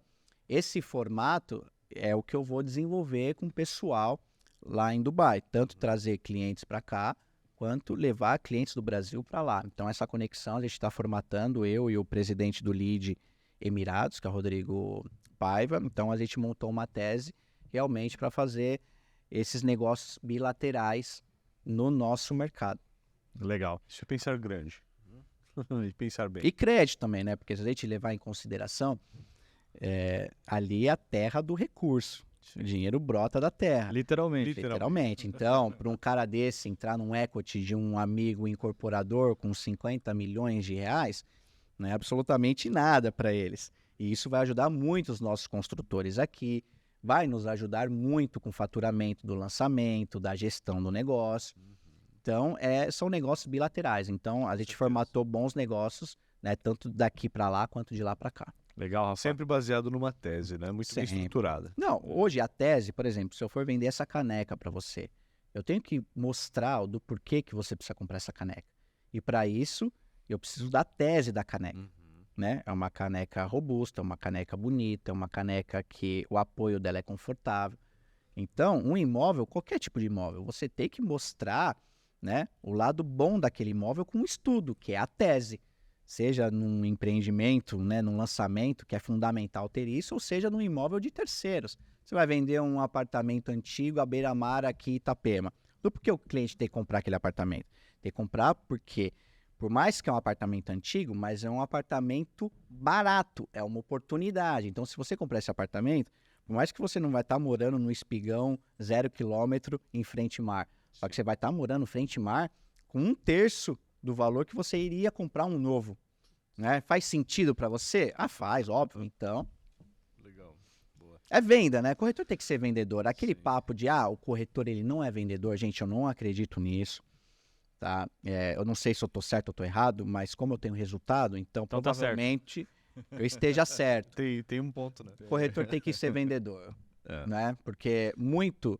esse formato é o que eu vou desenvolver com o pessoal lá em Dubai. Tanto trazer clientes para cá, quanto levar clientes do Brasil para lá. Então, essa conexão a gente está formatando, eu e o presidente do Lead Emirados, que é o Rodrigo Paiva. Então, a gente montou uma tese realmente para fazer esses negócios bilaterais no nosso mercado. Legal. Isso é pensar grande. E pensar bem. E crédito também, né? Porque se a gente levar em consideração, ali é a terra do recurso. O dinheiro brota da terra. Literalmente. Literalmente. Então, para um cara desse entrar num equity de um amigo incorporador com 50 milhões de reais, não é absolutamente nada para eles. E isso vai ajudar muito os nossos construtores aqui, vai nos ajudar muito com o faturamento do lançamento, da gestão do negócio. Então, são negócios bilaterais. Então, a gente formatou bons negócios, né, tanto daqui para lá quanto de lá para cá. Legal, Rafa. Sempre baseado numa tese, né? Muito bem Sempre. estruturada. Não, hoje a tese, por exemplo, se eu for vender essa caneca para você, eu tenho que mostrar do porquê que você precisa comprar essa caneca. E para isso, eu preciso da tese da caneca, né? É uma caneca robusta, é uma caneca bonita, é uma caneca que o apoio dela é confortável. Então, um imóvel, qualquer tipo de imóvel, você tem que mostrar, né, o lado bom daquele imóvel com um estudo, que é a tese. Seja num empreendimento, né, num lançamento, que é fundamental ter isso, ou seja num imóvel de terceiros. Você vai vender um apartamento antigo à beira-mar aqui em Itapema. Então, por que o cliente tem que comprar aquele apartamento? Tem que comprar porque, por mais que é um apartamento antigo, mas é um apartamento barato, é uma oportunidade. Então, se você comprar esse apartamento, por mais que você não vai estar morando no Espigão, 0 quilômetro, em frente mar, só que você vai estar morando frente mar com 1/3 do valor que você iria comprar um novo, né? Faz sentido para você? Ah, faz, óbvio. Então, Legal. Boa. é venda, né? Corretor tem que ser vendedor. Aquele papo de, o corretor ele não é vendedor, gente, eu não acredito nisso, tá? Eu não sei se eu tô certo ou tô errado, mas como eu tenho resultado, então Então tá certo. provavelmente eu esteja certo. Tem um ponto, né? O corretor tem que ser vendedor, É. né? Porque muito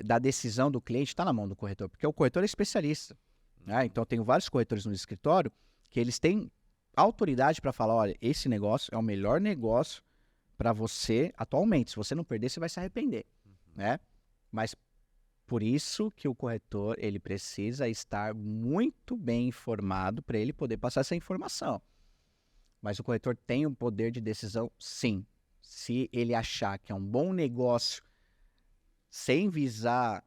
da decisão do cliente está na mão do corretor, porque o corretor é especialista. Né? Então, eu tenho vários corretores no escritório que eles têm autoridade para falar, olha, esse negócio é o melhor negócio para você atualmente. Se você não perder, você vai se arrepender, né? Mas por isso que o corretor ele precisa estar muito bem informado para ele poder passar essa informação. Mas o corretor tem o poder de decisão, sim. Se ele achar que é um bom negócio sem visar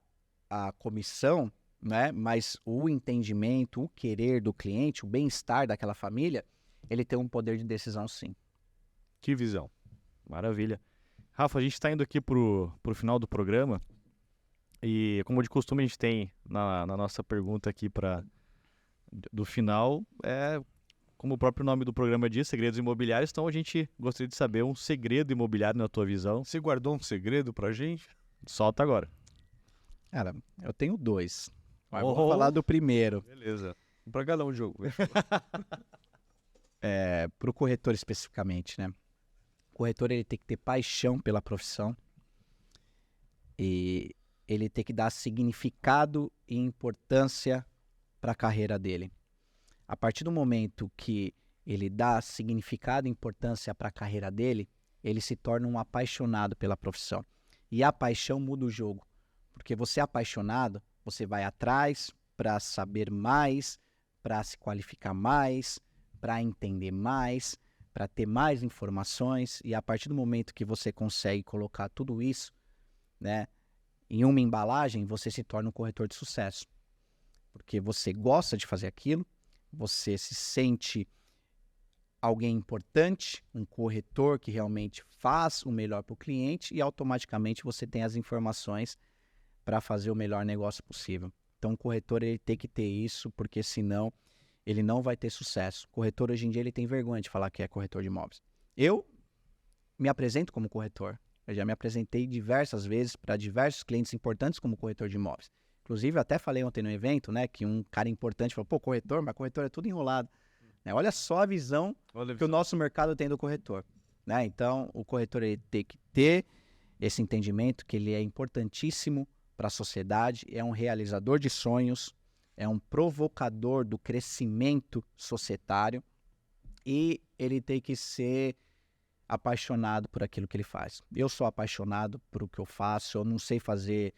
a comissão, né? Mas o entendimento, o querer do cliente, o bem-estar daquela família, ele tem um poder de decisão, sim. Que visão. Maravilha. Rafa, a gente está indo aqui pro final do programa e, como de costume, a gente tem na nossa pergunta aqui do final, como o próprio nome do programa diz, segredos imobiliários, então a gente gostaria de saber um segredo imobiliário na tua visão. Você guardou um segredo pra gente? Solta agora. Cara, eu tenho 2. Mas Oh. vou falar do primeiro. Beleza. Um pra cada um de jogo. Para o corretor especificamente, né? O corretor ele tem que ter paixão pela profissão e ele tem que dar significado e importância para a carreira dele. A partir do momento que ele dá significado e importância para a carreira dele, ele se torna um apaixonado pela profissão. E a paixão muda o jogo, porque você é apaixonado, você vai atrás para saber mais, para se qualificar mais, para entender mais, para ter mais informações. E a partir do momento que você consegue colocar tudo isso, né, em uma embalagem, você se torna um corretor de sucesso. Porque você gosta de fazer aquilo, você se sente alguém importante, um corretor que realmente faz o melhor para o cliente e automaticamente você tem as informações para fazer o melhor negócio possível. Então, o corretor ele tem que ter isso, porque senão ele não vai ter sucesso. O corretor, hoje em dia, ele tem vergonha de falar que é corretor de imóveis. Eu me apresento como corretor. Eu já me apresentei diversas vezes para diversos clientes importantes como corretor de imóveis. Inclusive, eu até falei ontem no evento, né, que um cara importante falou, corretor, mas corretor é tudo enrolado. Né? Olha só a visão que o nosso mercado tem do corretor. Né? Então, o corretor ele tem que ter esse entendimento que ele é importantíssimo para a sociedade, é um realizador de sonhos, é um provocador do crescimento societário e ele tem que ser apaixonado por aquilo que ele faz. Eu sou apaixonado por o que eu faço, eu não sei fazer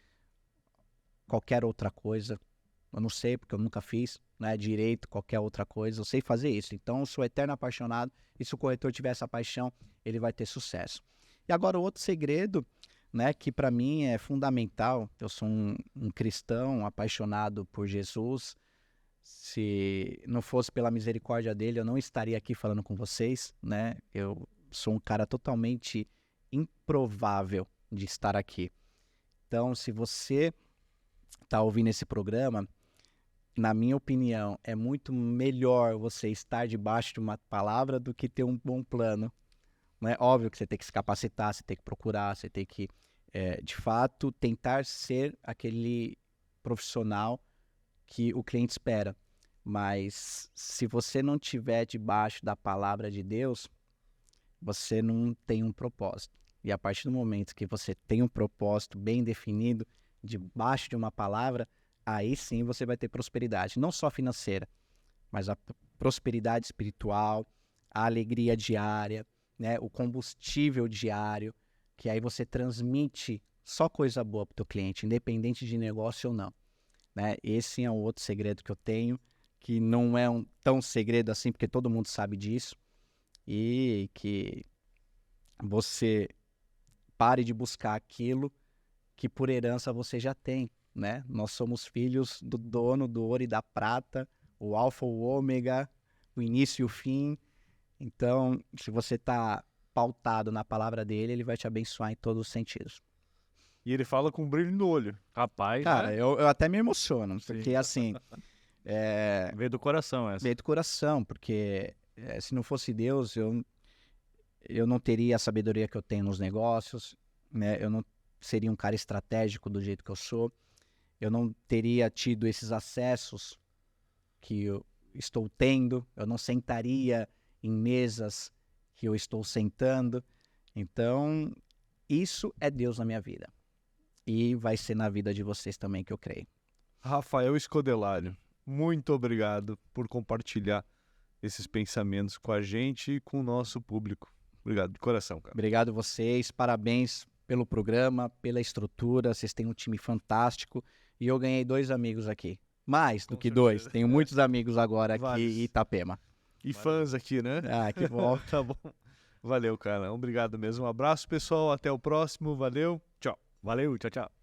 qualquer outra coisa, Eu não sei, porque eu nunca fiz, né? Direito, qualquer outra coisa. Eu sei fazer isso. Então, eu sou eterno apaixonado. E se o corretor tiver essa paixão, ele vai ter sucesso. E agora, o outro segredo, né? Que para mim é fundamental. Eu sou um cristão apaixonado por Jesus. Se não fosse pela misericórdia dele, eu não estaria aqui falando com vocês, né? Eu sou um cara totalmente improvável de estar aqui. Então, se você está ouvindo esse programa, na minha opinião, é muito melhor você estar debaixo de uma palavra do que ter um bom plano. Não é óbvio que você tem que se capacitar, você tem que procurar, você tem que, de fato, tentar ser aquele profissional que o cliente espera. Mas se você não estiver debaixo da palavra de Deus, você não tem um propósito. E a partir do momento que você tem um propósito bem definido, debaixo de uma palavra, aí sim você vai ter prosperidade. Não só financeira, mas a prosperidade espiritual, a alegria diária, né? O combustível diário, que aí você transmite só coisa boa para o teu cliente, independente de negócio ou não. Né? Esse é um outro segredo que eu tenho, que não é tão segredo assim, porque todo mundo sabe disso. E que você pare de buscar aquilo que por herança você já tem, né? Nós somos filhos do dono do ouro e da prata, o alfa, o ômega, o início e o fim. Então, se você está pautado na palavra dele, ele vai te abençoar em todos os sentidos. E ele fala com brilho no olho. Rapaz, Cara, né? eu até me emociono, porque assim, Veio do coração essa. veio do coração, porque se não fosse Deus, eu não teria a sabedoria que eu tenho nos negócios, né? Eu não seria um cara estratégico do jeito que eu sou, eu não teria tido esses acessos que eu estou tendo, eu não sentaria em mesas que eu estou sentando. Então, isso é Deus na minha vida. E vai ser na vida de vocês também, que eu creio. Rafael Escodelário, muito obrigado por compartilhar esses pensamentos com a gente e com o nosso público. Obrigado de coração, cara. Obrigado a vocês, parabéns pelo programa, pela estrutura, vocês têm um time fantástico e eu ganhei 2 amigos aqui. Mais do Com que certeza. 2, tenho muitos amigos agora aqui Vários. em Itapema. E fãs aqui, né? Ah, que bom. Tá bom. Valeu, cara. Obrigado mesmo. Um abraço, pessoal. Até o próximo. Valeu. Tchau. Valeu, tchau, tchau.